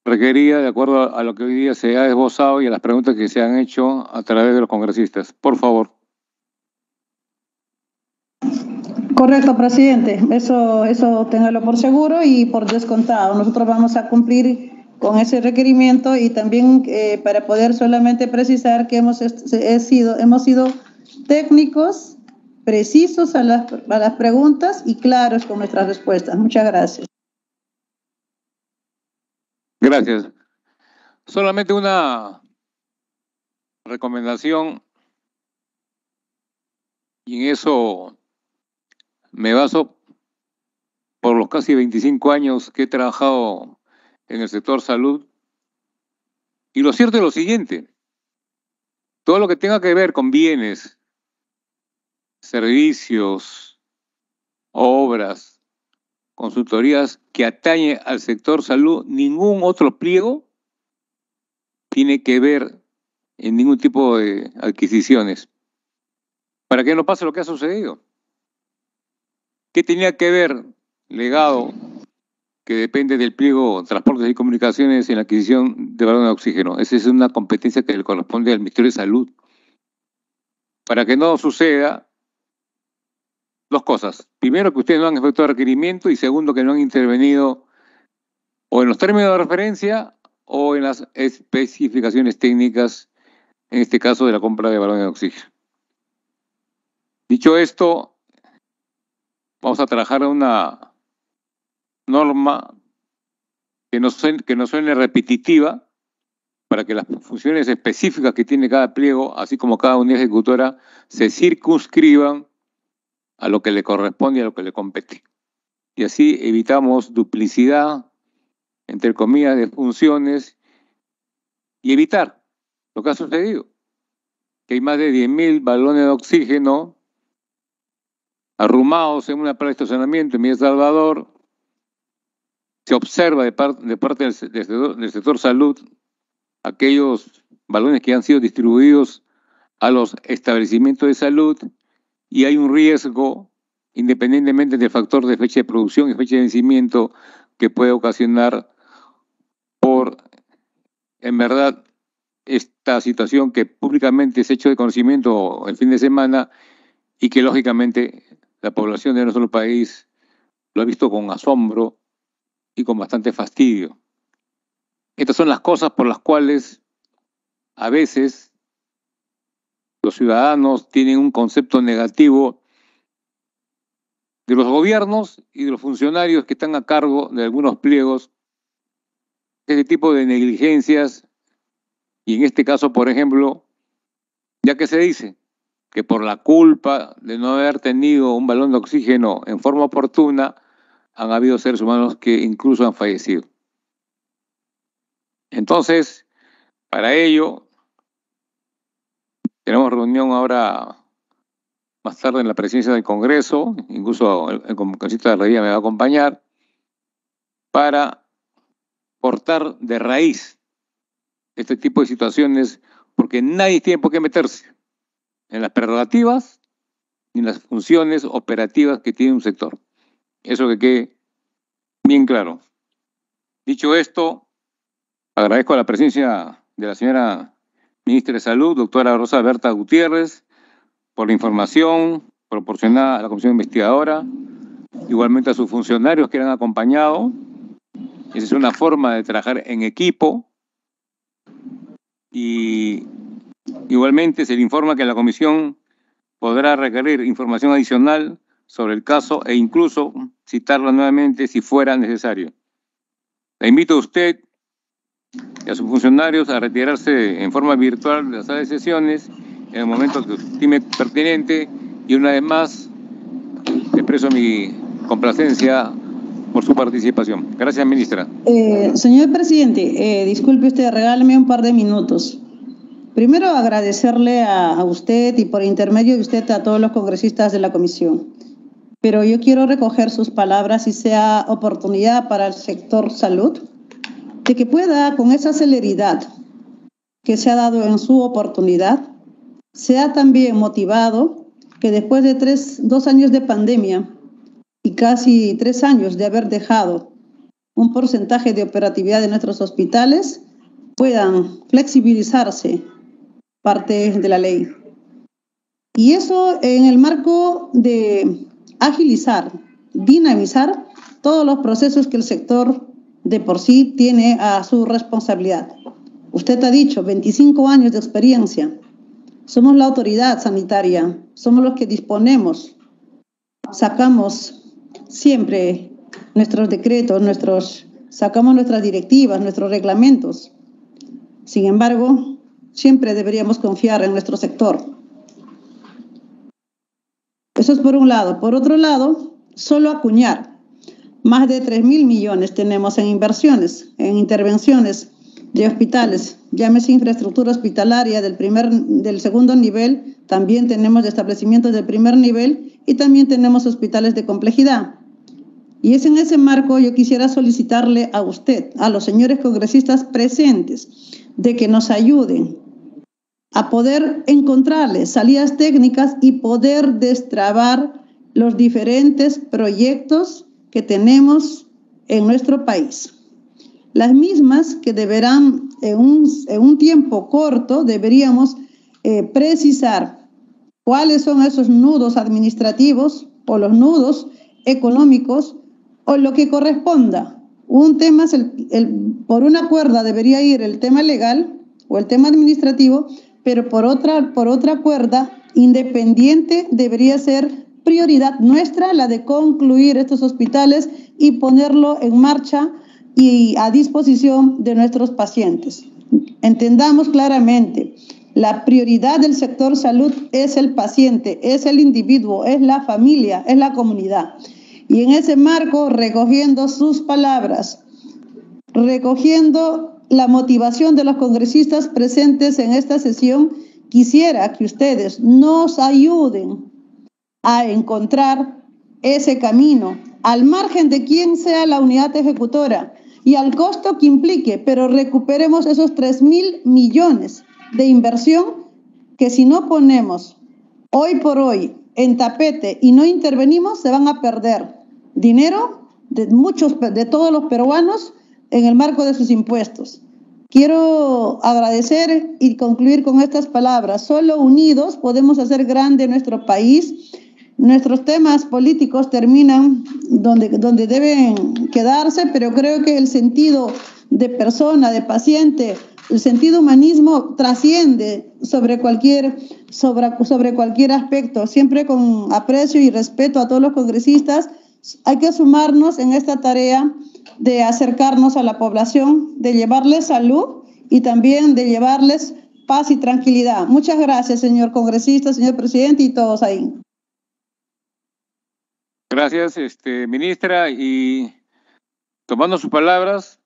requerida de acuerdo a lo que hoy día se ha esbozado y a las preguntas que se han hecho a través de los congresistas. Por favor. Correcto, presidente. Eso téngalo por seguro y por descontado. Nosotros vamos a cumplir con ese requerimiento, y también para poder solamente precisar que hemos sido técnicos, precisos a las preguntas y claros con nuestras respuestas. Muchas gracias. Gracias. Solamente una recomendación, y en eso me baso por los casi 25 años que he trabajado en el sector salud. Y lo cierto es lo siguiente: todo lo que tenga que ver con bienes, servicios, obras, consultorías que atañe al sector salud, ningún otro pliego tiene que ver en ningún tipo de adquisiciones. Para que no pase lo que ha sucedido. ¿Qué tenía que ver legado que depende del pliego Transportes y Comunicaciones en la adquisición de balones de oxígeno. Esa es una competencia que le corresponde al Ministerio de Salud. Para que no suceda, dos cosas. Primero, que ustedes no han efectuado requerimiento, y segundo, que no han intervenido o en los términos de referencia o en las especificaciones técnicas, en este caso de la compra de balones de oxígeno. Dicho esto, vamos a trabajar una norma que no suene repetitiva, para que las funciones específicas que tiene cada pliego, así como cada unidad ejecutora, se circunscriban a lo que le corresponde y a lo que le compete. Y así evitamos duplicidad, entre comillas, de funciones, y evitar lo que ha sucedido, que hay más de 10.000 balones de oxígeno arrumados en una playa de estacionamiento en Villa Salvador. Se observa de parte del sector salud aquellos balones que han sido distribuidos a los establecimientos de salud, y hay un riesgo, independientemente del factor de fecha de producción y fecha de vencimiento, que puede ocasionar por, en verdad, esta situación que públicamente se ha hecho de conocimiento el fin de semana, y que lógicamente la población de nuestro país lo ha visto con asombro y con bastante fastidio. Estas son las cosas por las cuales a veces los ciudadanos tienen un concepto negativo de los gobiernos y de los funcionarios que están a cargo de algunos pliegos, ese tipo de negligencias. Y en este caso, por ejemplo, ya que se dice que por la culpa de no haber tenido un balón de oxígeno en forma oportuna, han habido seres humanos que incluso han fallecido. Entonces, para ello, tenemos reunión ahora más tarde en la presidencia del Congreso, incluso el congresista de Reía me va a acompañar, para cortar de raíz este tipo de situaciones, porque nadie tiene por qué meterse en las prerrogativas ni en las funciones operativas que tiene un sector. Eso que quede bien claro. Dicho esto, agradezco la presencia de la señora ministra de Salud, doctora Rosa Berta Gutiérrez, por la información proporcionada a la comisión investigadora, igualmente a sus funcionarios que la han acompañado. Esa es una forma de trabajar en equipo, y igualmente se le informa que la comisión podrá requerir información adicional sobre el caso e incluso citarla nuevamente si fuera necesario. Le invito a usted y a sus funcionarios a retirarse en forma virtual de la sala de sesiones en el momento que estime pertinente, y una vez más expreso mi complacencia por su participación. Gracias, ministra. Señor presidente, disculpe usted, regáleme un par de minutos. Primero, agradecerle a usted y por intermedio de usted a todos los congresistas de la comisión. Pero yo quiero recoger sus palabras y sea oportunidad para el sector salud de que pueda, con esa celeridad que se ha dado en su oportunidad, sea también motivado que después de 2 años de pandemia y casi 3 años de haber dejado un porcentaje de operatividad de nuestros hospitales, puedan flexibilizarse parte de la ley. Y eso en el marco de agilizar, dinamizar todos los procesos que el sector de por sí tiene a su responsabilidad. Usted ha dicho, 25 años de experiencia. Somos la autoridad sanitaria, somos los que disponemos, sacamos siempre nuestros decretos, sacamos nuestras directivas, nuestros reglamentos. Sin embargo, siempre deberíamos confiar en nuestro sector. Eso es por un lado. Por otro lado, solo acuñar. Más de 3.000 millones tenemos en inversiones, en intervenciones de hospitales, llámese infraestructura hospitalaria del segundo nivel, también tenemos establecimientos del primer nivel y también tenemos hospitales de complejidad. Y es en ese marco yo quisiera solicitarle a usted, a los señores congresistas presentes, de que nos ayuden a poder encontrarle salidas técnicas y poder destrabar los diferentes proyectos que tenemos en nuestro país. Las mismas que deberán, en un tiempo corto, deberíamos precisar cuáles son esos nudos administrativos o los nudos económicos o lo que corresponda. Un tema es por una cuerda debería ir el tema legal o el tema administrativo, pero por otra cuerda independiente debería ser prioridad nuestra la de concluir estos hospitales y ponerlo en marcha y a disposición de nuestros pacientes. Entendamos claramente, la prioridad del sector salud es el paciente, es el individuo, es la familia, es la comunidad. Y en ese marco, recogiendo sus palabras, recogiendo la motivación de los congresistas presentes en esta sesión, quisiera que ustedes nos ayuden a encontrar ese camino, al margen de quién sea la unidad ejecutora y al costo que implique, pero recuperemos esos 3.000 millones de inversión que si no ponemos hoy por hoy en tapete y no intervenimos, se van a perder dinero de todos los peruanos en el marco de sus impuestos. Quiero agradecer y concluir con estas palabras. Solo unidos podemos hacer grande nuestro país. Nuestros temas políticos terminan donde deben quedarse, pero creo que el sentido de persona, de paciente, el sentido humanismo trasciende sobre cualquier aspecto. Siempre con aprecio y respeto a todos los congresistas, hay que sumarnos en esta tarea de acercarnos a la población, de llevarles salud y también de llevarles paz y tranquilidad. Muchas gracias, señor congresista, señor presidente y todos ahí. Gracias, ministra. Y tomando sus palabras,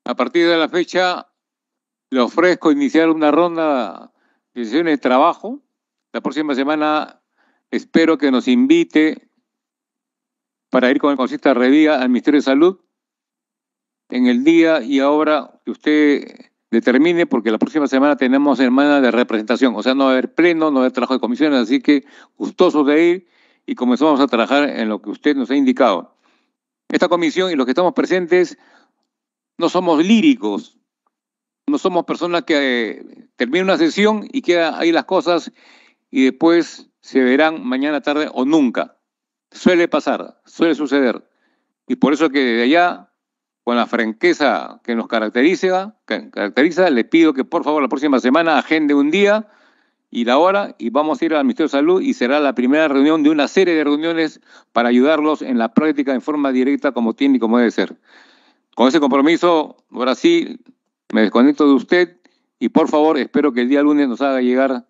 a partir de la fecha le ofrezco iniciar una ronda de sesiones de trabajo. La próxima semana espero que nos invite para ir con el congresista Revilla al Ministerio de Salud en el día y hora que usted determine, porque la próxima semana tenemos semana de representación, o sea, no va a haber pleno, no va a haber trabajo de comisiones, así que gustosos de ir y comenzamos a trabajar en lo que usted nos ha indicado. Esta comisión y los que estamos presentes no somos líricos, no somos personas que terminan una sesión y quedan ahí las cosas y después se verán mañana, tarde o nunca. Suele pasar, suele suceder. Y por eso que desde allá, con la franqueza que nos caracteriza, le pido que por favor la próxima semana agende un día y la hora y vamos a ir al Ministerio de Salud y será la primera reunión de una serie de reuniones para ayudarlos en la práctica en forma directa como tiene y como debe ser. Con ese compromiso, ahora sí, me desconecto de usted y por favor espero que el día lunes nos haga llegar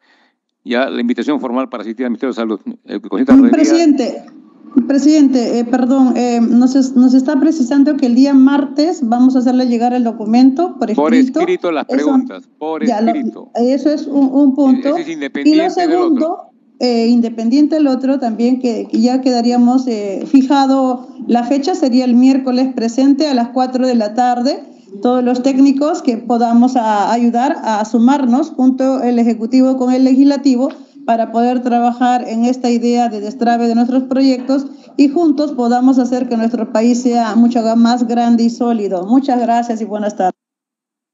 ya la invitación formal para asistir al Ministerio de Salud. Presidente, perdón, nos está precisando que el día martes vamos a hacerle llegar el documento por escrito. Por escrito las preguntas, por escrito. Eso es un punto. Ese es independiente. Y lo segundo, independiente del otro, también que ya quedaríamos fijado la fecha, sería el miércoles presente a las 4 de la tarde. Todos los técnicos que podamos ayudar a sumarnos junto el Ejecutivo con el Legislativo para poder trabajar en esta idea de destrabe de nuestros proyectos y juntos podamos hacer que nuestro país sea mucho más grande y sólido. Muchas gracias y buenas tardes.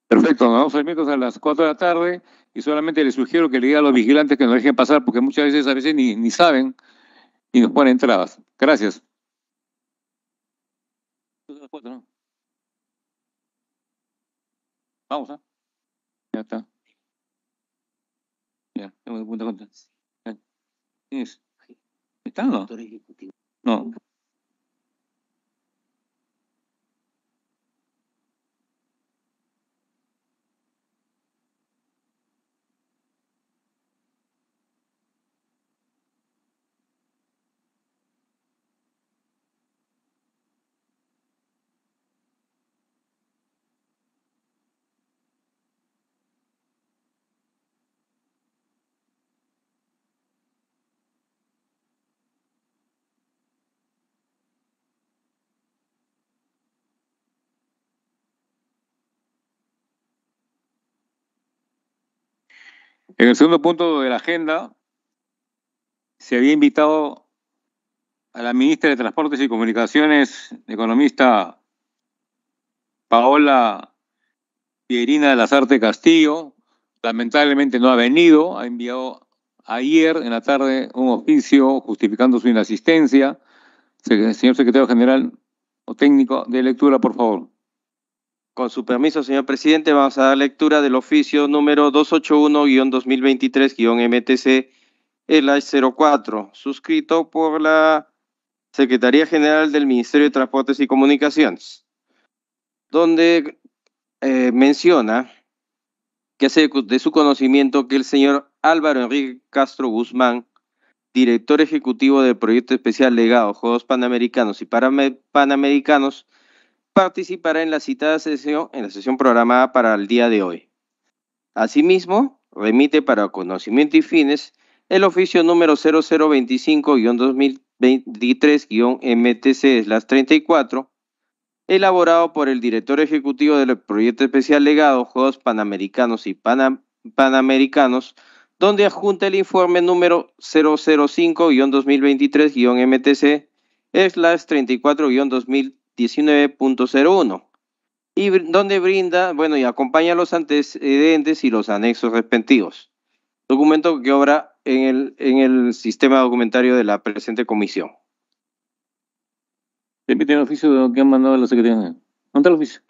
Perfecto, nos vamos el miércoles a las 4 de la tarde y solamente les sugiero que le diga a los vigilantes que nos dejen pasar porque muchas veces ni saben y nos ponen trabas. Gracias. Vamos, ¿ah? Ya está. Ya, tengo de punta a punta. ¿Quién es? ¿Está o no? No. En el segundo punto de la agenda se había invitado a la ministra de Transportes y Comunicaciones, economista Paola Pierina de las Artes Castillo. Lamentablemente no ha venido, ha enviado ayer en la tarde un oficio justificando su inasistencia. Señor secretario general o técnico de lectura, por favor. Con su permiso, señor presidente, vamos a dar lectura del oficio número 281-2023-MTC-04, suscrito por la Secretaría General del Ministerio de Transportes y Comunicaciones, donde menciona que hace de su conocimiento que el señor Álvaro Enrique Castro Guzmán, director ejecutivo del Proyecto Especial Legado Juegos Panamericanos y Panamericanos, participará en la citada sesión, programada para el día de hoy. Asimismo, remite para conocimiento y fines el oficio número 0025-2023-MTC-34, elaborado por el director ejecutivo del Proyecto Especial Legado Juegos Panamericanos y Panamericanos, donde adjunta el informe número 005-2023-MTC/34-2019.01 y donde brinda, y acompaña los antecedentes y los anexos respectivos. Documento que obra en el sistema documentario de la presente comisión. Repite el oficio que han mandado la Secretaría General. ¿Dónde está el oficio?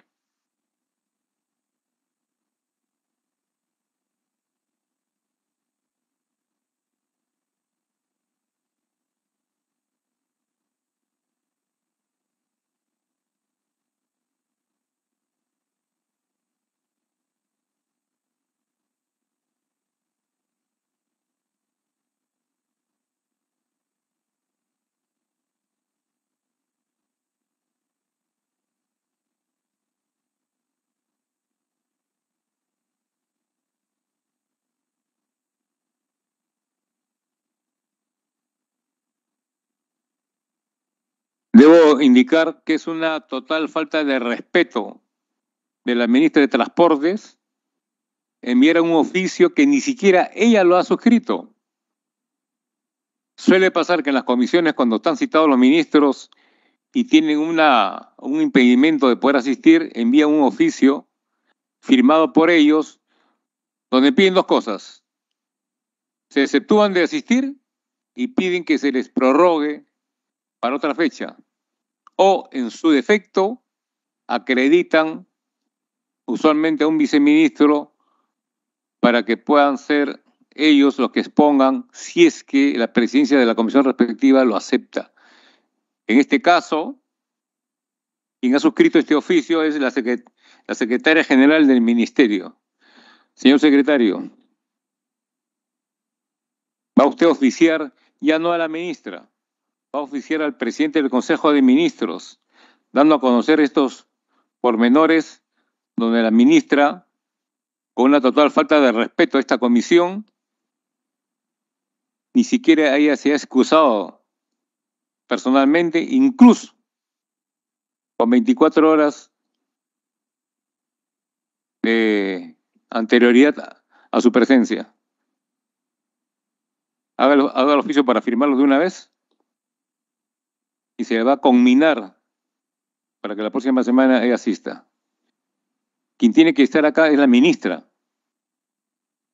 Debo indicar que es una total falta de respeto de la ministra de Transportes enviar un oficio que ni siquiera ella lo ha suscrito. Suele pasar que en las comisiones, cuando están citados los ministros y tienen un impedimento de poder asistir, envían un oficio firmado por ellos donde piden dos cosas. Se exceptúan de asistir y piden que se les prorrogue para otra fecha. O, en su defecto, acreditan usualmente a un viceministro para que puedan ser ellos los que expongan si es que la presidencia de la comisión respectiva lo acepta. En este caso, quien ha suscrito este oficio es la secretaria general del ministerio. Señor secretario, va usted a oficiar ya no a la ministra, va a oficiar al presidente del Consejo de Ministros, dando a conocer estos pormenores donde la ministra, con una total falta de respeto a esta comisión, ni siquiera ella se ha excusado personalmente, incluso con 24 horas de anterioridad a su presencia. Haga el oficio para firmarlo de una vez y se va a conminar para que la próxima semana ella asista. Quien tiene que estar acá es la ministra,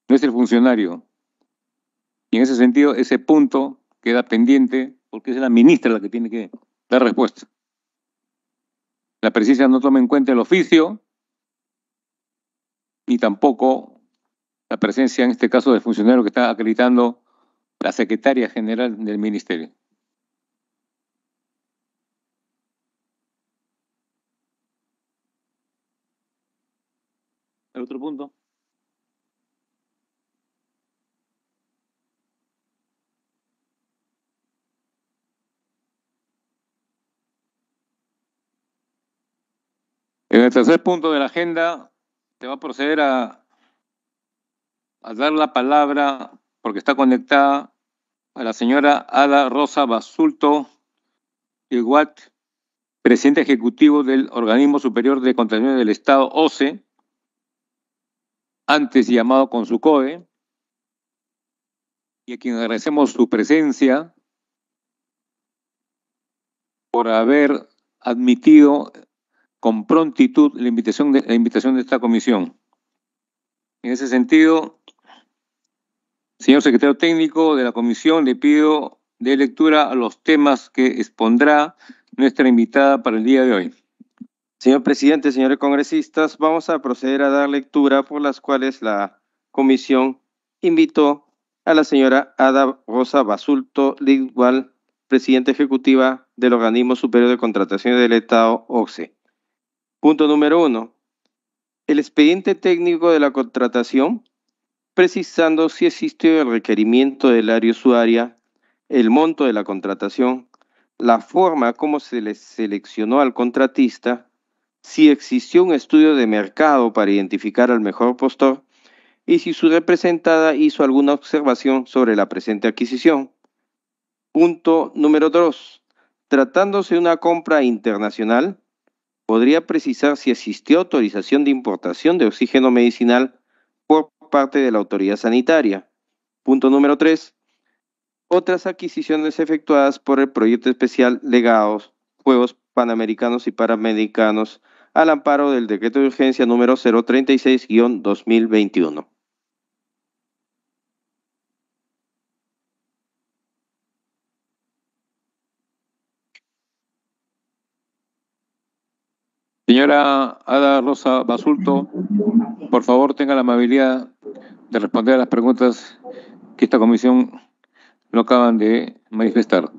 no es el funcionario. Y en ese sentido, ese punto queda pendiente porque es la ministra la que tiene que dar respuesta. La presidencia no toma en cuenta el oficio ni tampoco la presencia, en este caso, del funcionario que está acreditando la secretaria general del ministerio. ¿El otro punto? En el tercer punto de la agenda se va a proceder a dar la palabra, porque está conectada, a la señora Ada Rosa Basulto Iguat, presidente ejecutivo del Organismo Superior de Contrataciones del Estado, OCE, antes llamado Consucoe, y a quien agradecemos su presencia por haber admitido con prontitud la invitación de esta comisión. En ese sentido, señor secretario técnico de la comisión, le pido de lectura a los temas que expondrá nuestra invitada para el día de hoy. Señor presidente, señores congresistas, vamos a proceder a dar lectura por las cuales la comisión invitó a la señora Ada Rosa Basulto Lidwal, presidenta ejecutiva del Organismo Superior de Contrataciones del Estado, OCSE. Punto número 1. El expediente técnico de la contratación, precisando si existió el requerimiento del área usuaria, el monto de la contratación, la forma como se le seleccionó al contratista, si existió un estudio de mercado para identificar al mejor postor y si su representada hizo alguna observación sobre la presente adquisición. Punto número 2. Tratándose de una compra internacional, podría precisar si existió autorización de importación de oxígeno medicinal por parte de la autoridad sanitaria. Punto número 3. Otras adquisiciones efectuadas por el proyecto especial Legados, Juegos Panamericanos y Panamericanos al amparo del decreto de urgencia número 036-2021. Señora Ada Rosa Basulto, por favor tenga la amabilidad de responder a las preguntas que esta comisión lo acaban de manifestar.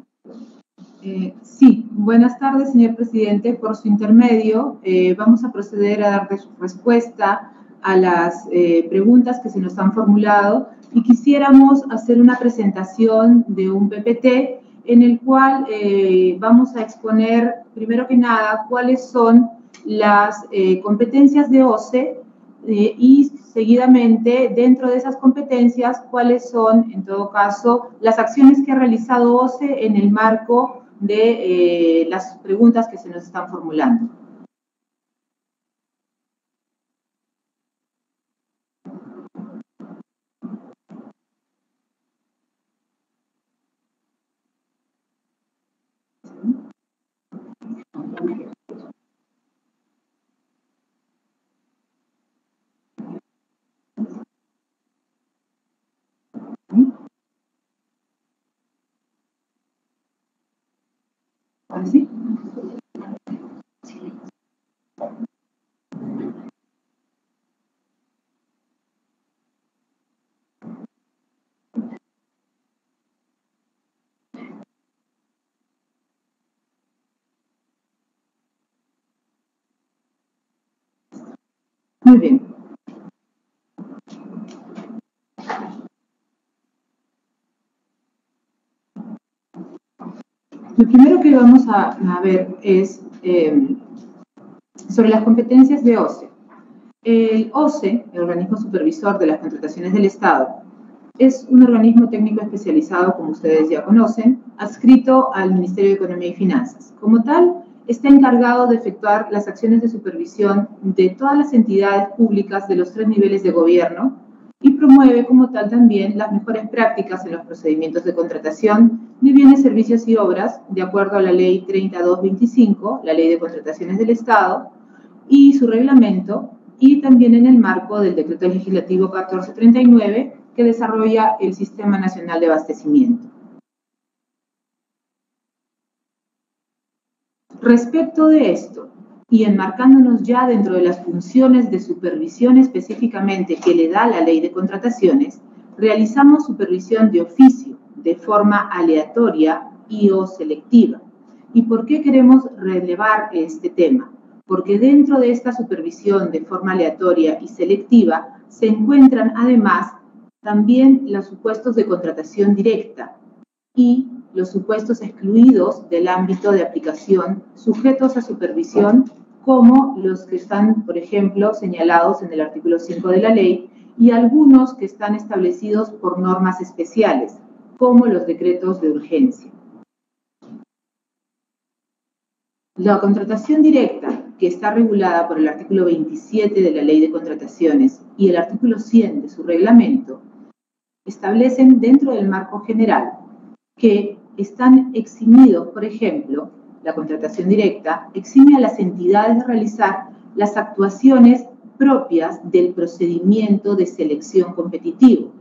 Sí, buenas tardes, señor presidente. Por su intermedio, vamos a proceder a dar respuesta a las preguntas que se nos han formulado y quisiéramos hacer una presentación de un PPT en el cual vamos a exponer, primero que nada, cuáles son las competencias de OCSE y seguidamente, dentro de esas competencias, cuáles son, en todo caso, las acciones que ha realizado OCSE en el marco de las preguntas que se nos están formulando. ¿Así? Muy bien. Lo primero que vamos a ver es sobre las competencias de OCSE. El OCSE, el Organismo Supervisor de las Contrataciones del Estado, es un organismo técnico especializado, como ustedes ya conocen, adscrito al Ministerio de Economía y Finanzas. Como tal, está encargado de efectuar las acciones de supervisión de todas las entidades públicas de los 3 niveles de gobierno y promueve como tal también las mejores prácticas en los procedimientos de contratación de bienes, servicios y obras, de acuerdo a la Ley 3225, la Ley de Contrataciones del Estado, y su reglamento, y también en el marco del Decreto Legislativo 1439, que desarrolla el Sistema Nacional de Abastecimiento. Respecto de esto, y enmarcándonos ya dentro de las funciones de supervisión específicamente que le da la Ley de Contrataciones, realizamos supervisión de oficio, de forma aleatoria y o selectiva. ¿Y por qué queremos relevar este tema? Porque dentro de esta supervisión de forma aleatoria y selectiva se encuentran además también los supuestos de contratación directa y los supuestos excluidos del ámbito de aplicación sujetos a supervisión, como los que están, por ejemplo, señalados en el artículo 5 de la ley, y algunos que están establecidos por normas especiales, como los decretos de urgencia. La contratación directa, que está regulada por el artículo 27 de la Ley de Contrataciones y el artículo 100 de su reglamento, establecen dentro del marco general que están eximidos, por ejemplo, la contratación directa, exime a las entidades de realizar las actuaciones propias del procedimiento de selección competitivo,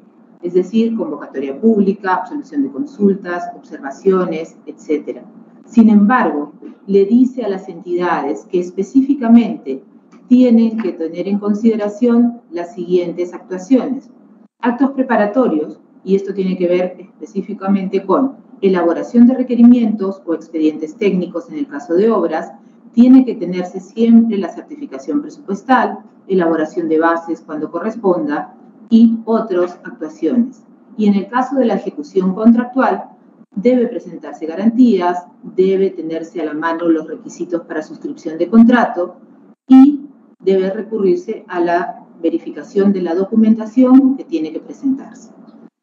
es decir, convocatoria pública, absolución de consultas, observaciones, etc. Sin embargo, le dice a las entidades que específicamente tienen que tener en consideración las siguientes actuaciones. Actos preparatorios, y esto tiene que ver específicamente con elaboración de requerimientos o expedientes técnicos en el caso de obras, tiene que tenerse siempre la certificación presupuestal, elaboración de bases cuando corresponda y otras actuaciones. Y en el caso de la ejecución contractual, debe presentarse garantías, debe tenerse a la mano los requisitos para suscripción de contrato y debe recurrirse a la verificación de la documentación que tiene que presentarse.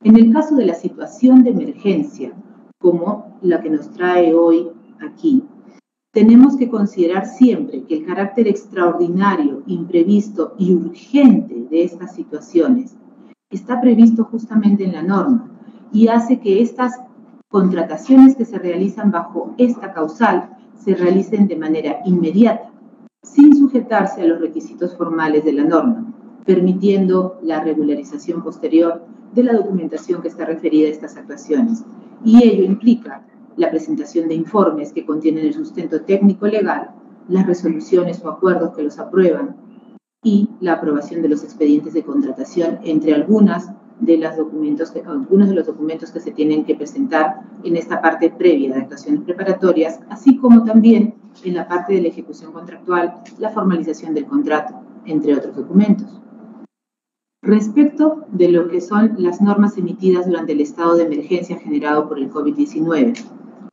En el caso de la situación de emergencia, como la que nos trae hoy aquí, tenemos que considerar siempre que el carácter extraordinario, imprevisto y urgente de estas situaciones está previsto justamente en la norma y hace que estas contrataciones que se realizan bajo esta causal se realicen de manera inmediata, sin sujetarse a los requisitos formales de la norma, permitiendo la regularización posterior de la documentación que está referida a estas actuaciones. Y ello implica la presentación de informes que contienen el sustento técnico legal, las resoluciones o acuerdos que los aprueban y la aprobación de los expedientes de contratación, entre algunos de los documentos que se tienen que presentar en esta parte previa de actuaciones preparatorias, así como también en la parte de la ejecución contractual, la formalización del contrato, entre otros documentos. Respecto de lo que son las normas emitidas durante el estado de emergencia generado por el COVID-19,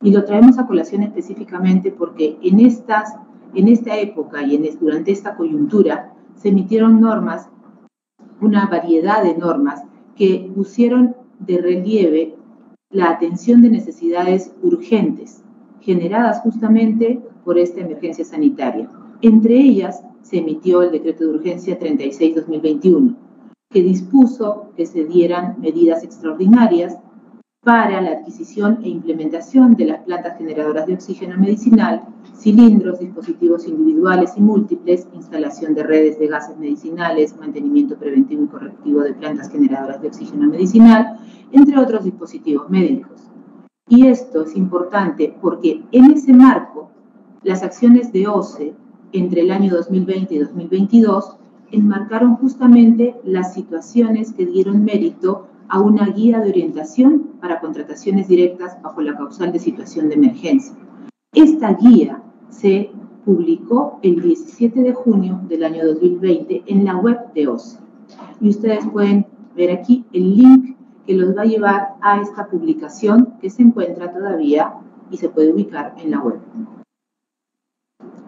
y lo traemos a colación específicamente porque en esta época y durante esta coyuntura se emitieron normas, una variedad de normas que pusieron de relieve la atención de necesidades urgentes generadas justamente por esta emergencia sanitaria. Entre ellas se emitió el Decreto de Urgencia 36-2021, que dispuso que se dieran medidas extraordinarias para la adquisición e implementación de las plantas generadoras de oxígeno medicinal, cilindros, dispositivos individuales y múltiples, instalación de redes de gases medicinales, mantenimiento preventivo y correctivo de plantas generadoras de oxígeno medicinal, entre otros dispositivos médicos. Y esto es importante porque en ese marco, las acciones de OCE entre el año 2020 y 2022 enmarcaron justamente las situaciones que dieron mérito a una guía de orientación para contrataciones directas bajo la causal de situación de emergencia. Esta guía se publicó el 17 de junio del año 2020 en la web de OCE. Y ustedes pueden ver aquí el link que los va a llevar a esta publicación que se encuentra todavía y se puede ubicar en la web.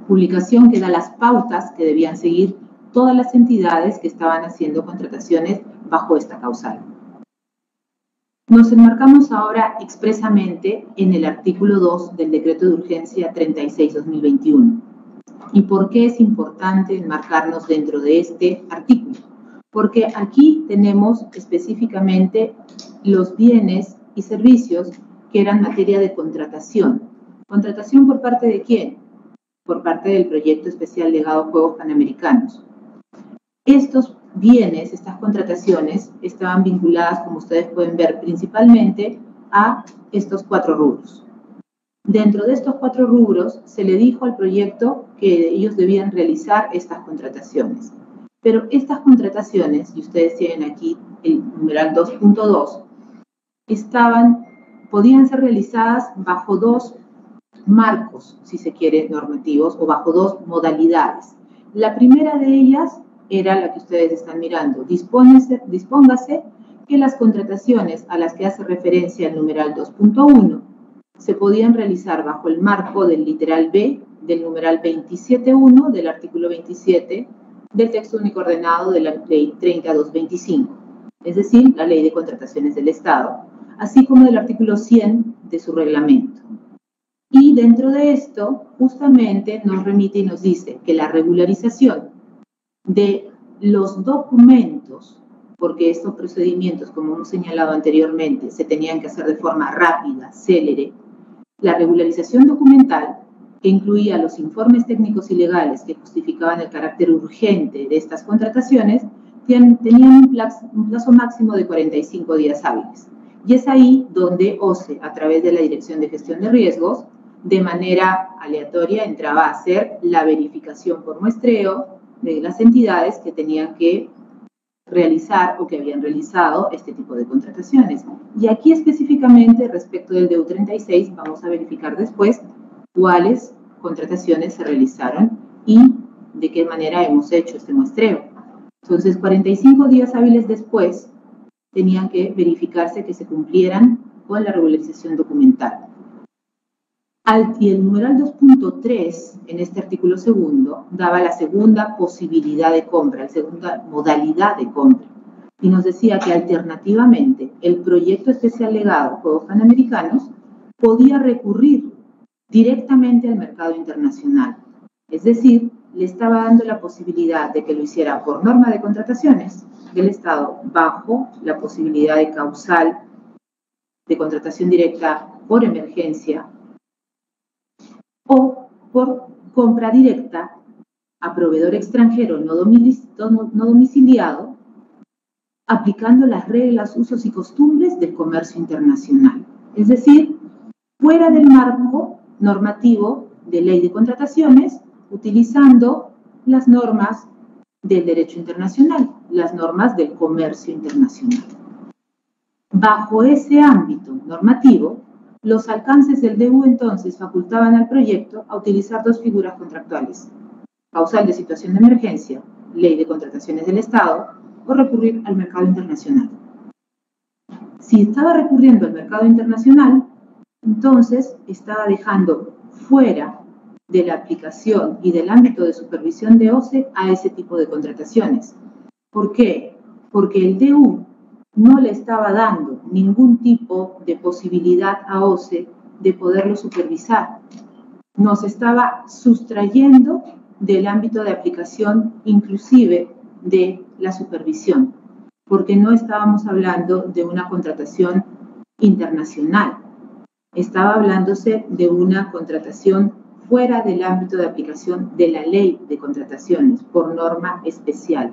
Publicación que da las pautas que debían seguir todas las entidades que estaban haciendo contrataciones bajo esta causal. Nos enmarcamos ahora expresamente en el artículo 2 del Decreto de Urgencia 36-2021. ¿Y por qué es importante enmarcarnos dentro de este artículo? Porque aquí tenemos específicamente los bienes y servicios que eran materia de contratación. ¿Contratación por parte de quién? Por parte del Proyecto Especial Legado Juegos Panamericanos. Estos bienes, estas contrataciones, estaban vinculadas, como ustedes pueden ver, principalmente a estos 4 rubros. Dentro de estos 4 rubros, se le dijo al proyecto que ellos debían realizar estas contrataciones. Pero estas contrataciones, y ustedes tienen aquí el numeral 2.2, podían ser realizadas bajo 2 marcos, si se quiere, normativos, o bajo 2 modalidades. La primera de ellas era la que ustedes están mirando. Dispóngase que las contrataciones a las que hace referencia el numeral 2.1 se podían realizar bajo el marco del literal B del numeral 27.1 del artículo 27 del texto único ordenado de la ley 3225, es decir, la ley de contrataciones del Estado, así como del artículo 100 de su reglamento. Y dentro de esto, justamente nos remite y nos dice que la regularización de los documentos, porque estos procedimientos, como hemos señalado anteriormente, se tenían que hacer de forma rápida, célere, la regularización documental que incluía los informes técnicos y legales que justificaban el carácter urgente de estas contrataciones, tenían un plazo máximo de 45 días hábiles. Y es ahí donde OCE, a través de la Dirección de Gestión de Riesgos, de manera aleatoria entraba a hacer la verificación por muestreo de las entidades que tenían que realizar o que habían realizado este tipo de contrataciones. Y aquí específicamente respecto del DEU 36 vamos a verificar después cuáles contrataciones se realizaron y de qué manera hemos hecho este muestreo. Entonces, 45 días hábiles después tenían que verificarse que se cumplieran con la regularización documental. Y el numeral 2.3 en este artículo segundo daba la segunda posibilidad de compra, la segunda modalidad de compra. Y nos decía que alternativamente el proyecto especial legado Juegos Panamericanos podía recurrir directamente al mercado internacional. Es decir, le estaba dando la posibilidad de que lo hiciera por norma de contrataciones del Estado bajo la posibilidad de causal de contratación directa por emergencia o por compra directa a proveedor extranjero no domiciliado, aplicando las reglas, usos y costumbres del comercio internacional. Es decir, fuera del marco normativo de ley de contrataciones, utilizando las normas del derecho internacional, las normas del comercio internacional. Bajo ese ámbito normativo, los alcances del DEU entonces facultaban al proyecto a utilizar dos figuras contractuales: causal de situación de emergencia, ley de contrataciones del Estado, o recurrir al mercado internacional. Si estaba recurriendo al mercado internacional, entonces estaba dejando fuera de la aplicación y del ámbito de supervisión de OCE a ese tipo de contrataciones. ¿Por qué? Porque el DEU no le estaba dando ningún tipo de posibilidad a OCE de poderlo supervisar. Nos estaba sustrayendo del ámbito de aplicación, inclusive de la supervisión, porque no estábamos hablando de una contratación internacional. Estaba hablándose de una contratación fuera del ámbito de aplicación de la ley de contrataciones por norma especial.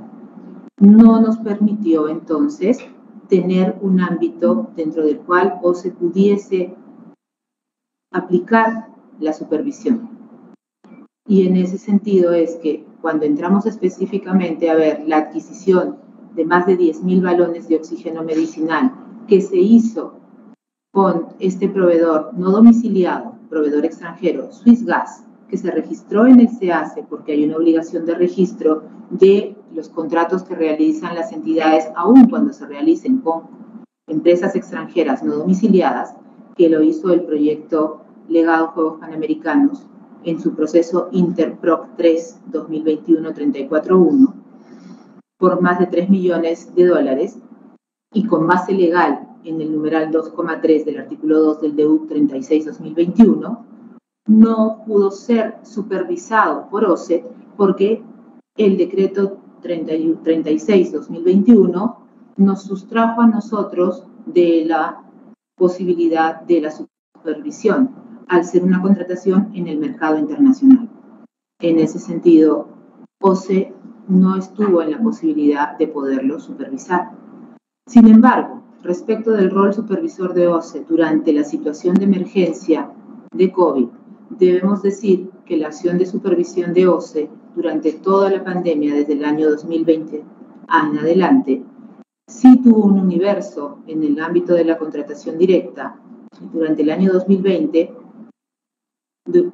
No nos permitió entonces tener un ámbito dentro del cual OCE pudiese aplicar la supervisión. Y en ese sentido es que cuando entramos específicamente a ver la adquisición de más de 10.000 balones de oxígeno medicinal que se hizo con este proveedor no domiciliado, proveedor extranjero, Swissgas, que se registró en el SEACE porque hay una obligación de registro de los contratos que realizan las entidades, aun cuando se realicen con empresas extranjeras no domiciliadas, que lo hizo el proyecto Legado Juegos Panamericanos en su proceso Interproc 3 2021-341 por más de $3 millones y con base legal en el numeral 2,3 del artículo 2 del DEU 36-2021, no pudo ser supervisado por OCE porque el decreto 36-2021 nos sustrajo a nosotros de la posibilidad de la supervisión al ser una contratación en el mercado internacional. En ese sentido, OCE no estuvo en la posibilidad de poderlo supervisar. Sin embargo, respecto del rol supervisor de OCE durante la situación de emergencia de COVID, debemos decir que la acción de supervisión de OCE durante toda la pandemia, desde el año 2020 en adelante, sí tuvo un universo en el ámbito de la contratación directa durante el año 2020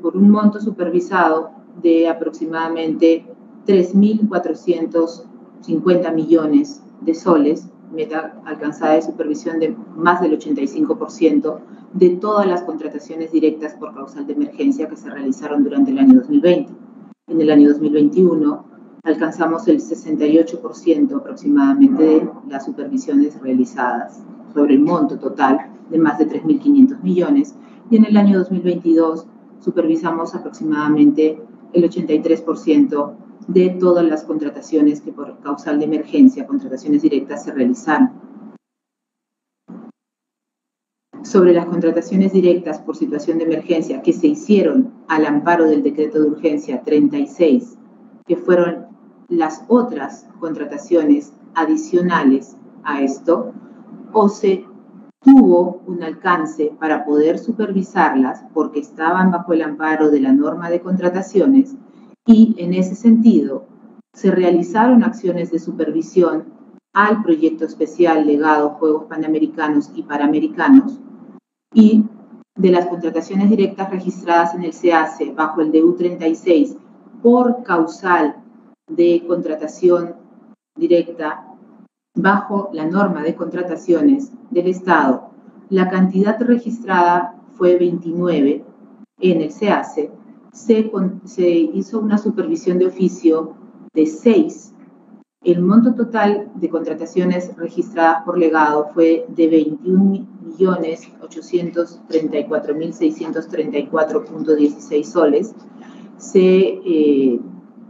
por un monto supervisado de aproximadamente 3.450 millones de soles, meta alcanzada de supervisión de más del 85% de todas las contrataciones directas por causal de emergencia que se realizaron durante el año 2020. En el año 2021 alcanzamos el 68% aproximadamente de las supervisiones realizadas sobre el monto total de más de 3.500 millones y en el año 2022 supervisamos aproximadamente el 83% de todas las contrataciones que por causal de emergencia, contrataciones directas, se realizaron. sobre las contrataciones directas por situación de emergencia que se hicieron al amparo del decreto de urgencia 36, que fueron las otras contrataciones adicionales a esto, o se tuvo un alcance para poder supervisarlas porque estaban bajo el amparo de la norma de contrataciones y en ese sentido se realizaron acciones de supervisión al proyecto especial legado Juegos Panamericanos y Paramericanos y de las contrataciones directas registradas en el SEACE bajo el DU 36 por causal de contratación directa bajo la norma de contrataciones del Estado, la cantidad registrada fue 29 en el SEACE, se hizo una supervisión de oficio de 6. El monto total de contrataciones registradas por legado fue de 21.834.634.16 soles. Se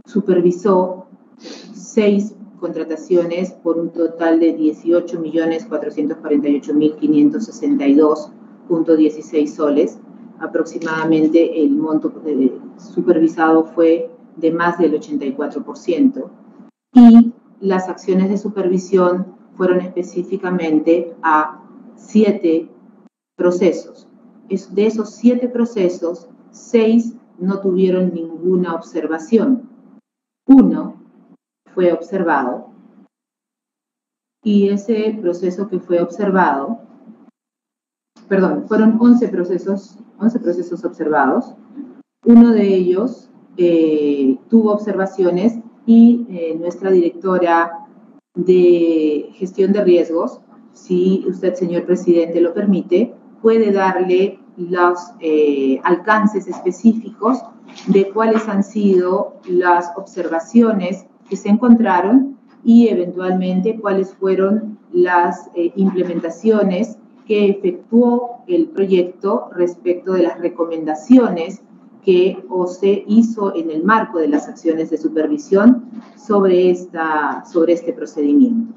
supervisó 6 contrataciones por un total de 18.448.562.16 soles. Aproximadamente el monto supervisado fue de más del 84%. Y las acciones de supervisión fueron específicamente a 7 procesos. De esos 7 procesos, 6 no tuvieron ninguna observación. 1 fue observado y ese proceso que fue observado, perdón, fueron 11 procesos observados. Uno de ellos tuvo observaciones y nuestra directora de gestión de riesgos, si usted, señor presidente, lo permite, puede darle los alcances específicos de cuáles han sido las observaciones que se encontraron y eventualmente cuáles fueron las implementaciones que efectuó el proyecto respecto de las recomendaciones que OCE hizo en el marco de las acciones de supervisión sobre este procedimiento.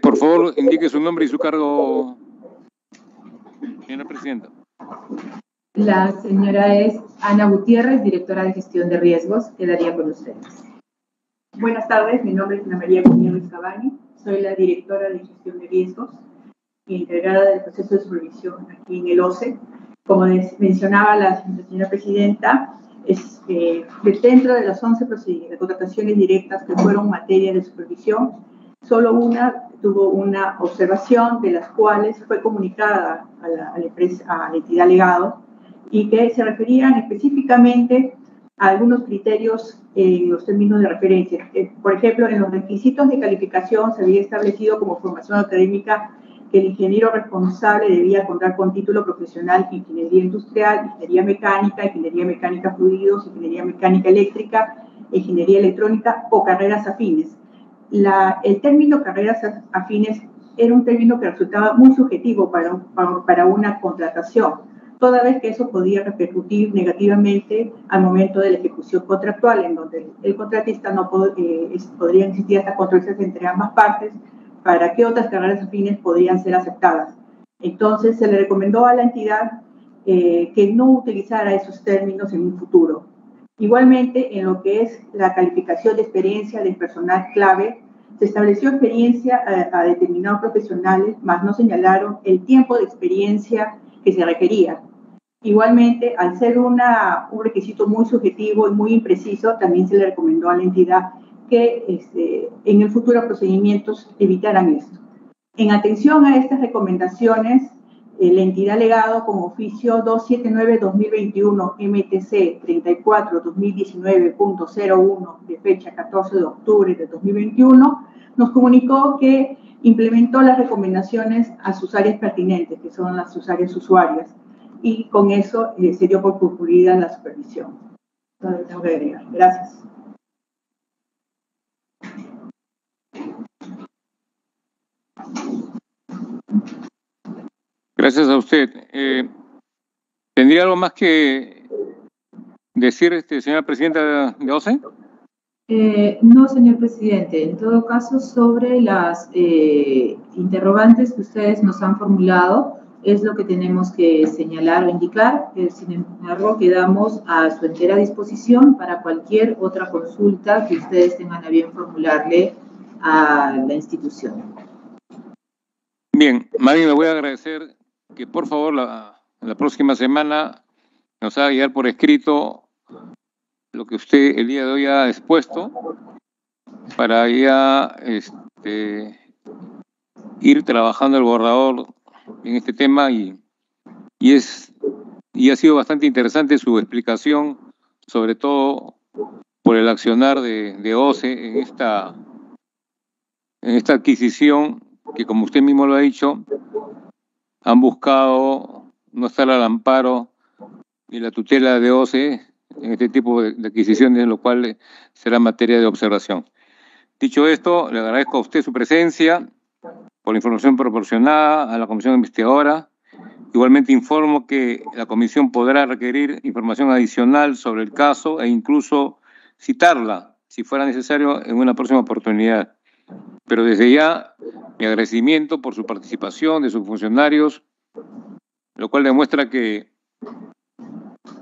Por favor, indique su nombre y su cargo, señora presidenta. La señora es Ana Gutiérrez, directora de gestión de riesgos. Quedaría con ustedes. Buenas tardes, mi nombre es Ana María Gutiérrez Cabani, soy la directora de gestión de riesgos y encargada del proceso de supervisión aquí en el OCE. Como mencionaba la señora presidenta, dentro de las 11 contrataciones directas que fueron materia de supervisión, solo una tuvo una observación de las cuales fue comunicada a la entidad legado y que se referían específicamente a algunos criterios en los términos de referencia. Por ejemplo, en los requisitos de calificación se había establecido como formación académica que el ingeniero responsable debía contar con título profesional en ingeniería industrial, ingeniería mecánica fluidos, ingeniería mecánica eléctrica, ingeniería electrónica o carreras afines. El término carreras afines era un término que resultaba muy subjetivo para una contratación, toda vez que eso podía repercutir negativamente al momento de la ejecución contractual, en donde el contratista no podría existir hasta controversias entre ambas partes para qué otras carreras afines podrían ser aceptadas. Entonces, se le recomendó a la entidad que no utilizara esos términos en un futuro. Igualmente, en lo que es la calificación de experiencia del personal clave, se estableció experiencia a determinados profesionales, mas no señalaron el tiempo de experiencia que se requería. Igualmente, al ser un requisito muy subjetivo y muy impreciso, también se le recomendó a la entidad que en el futuro procedimientos evitaran esto. En atención a estas recomendaciones, la entidad legado con oficio 279-2021 MTC 34-2019.01 de fecha 14 de octubre de 2021, nos comunicó que implementó las recomendaciones a sus áreas pertinentes, que son sus áreas usuarias, y con eso se dio por concluida la supervisión. Entonces, tengo que agregar. Gracias. Gracias a usted. ¿Tendría algo más que decir, señora presidenta de OCE? No, señor presidente. En todo caso, sobre las interrogantes que ustedes nos han formulado, es lo que tenemos que señalar o indicar. Sin embargo, quedamos a su entera disposición para cualquier otra consulta que ustedes tengan a bien formularle a la institución. Bien, María, le voy a agradecer que por favor la próxima semana nos haga llegar por escrito lo que usted el día de hoy ha expuesto para ya ir trabajando el borrador en este tema y ha sido bastante interesante su explicación, sobre todo por el accionar de OCE en esta adquisición que, como usted mismo lo ha dicho, han buscado no estar al amparo y la tutela de OCE en este tipo de adquisiciones, lo cual será materia de observación. Dicho esto, le agradezco a usted su presencia, por la información proporcionada a la comisión investigadora. Igualmente informo que la comisión podrá requerir información adicional sobre el caso e incluso citarla, si fuera necesario, en una próxima oportunidad. Pero desde ya, mi agradecimiento por su participación de sus funcionarios, lo cual demuestra que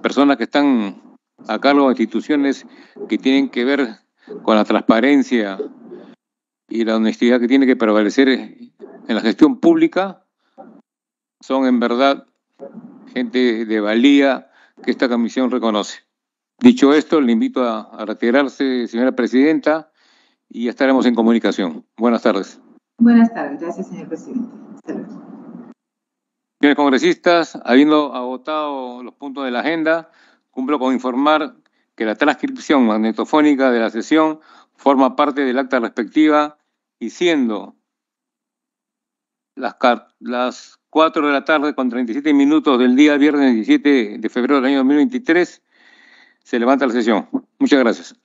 personas que están a cargo de instituciones que tienen que ver con la transparencia y la honestidad que tiene que prevalecer en la gestión pública, son en verdad gente de valía que esta comisión reconoce. Dicho esto, le invito a retirarse, señora presidenta, y ya estaremos en comunicación. Buenas tardes. Buenas tardes. Gracias, señor presidente. Hasta luego. Señores congresistas, habiendo agotado los puntos de la agenda, cumplo con informar que la transcripción magnetofónica de la sesión forma parte del acta respectiva y siendo las 4 de la tarde con 37 minutos del día viernes 17 de febrero del año 2023, se levanta la sesión. Muchas gracias.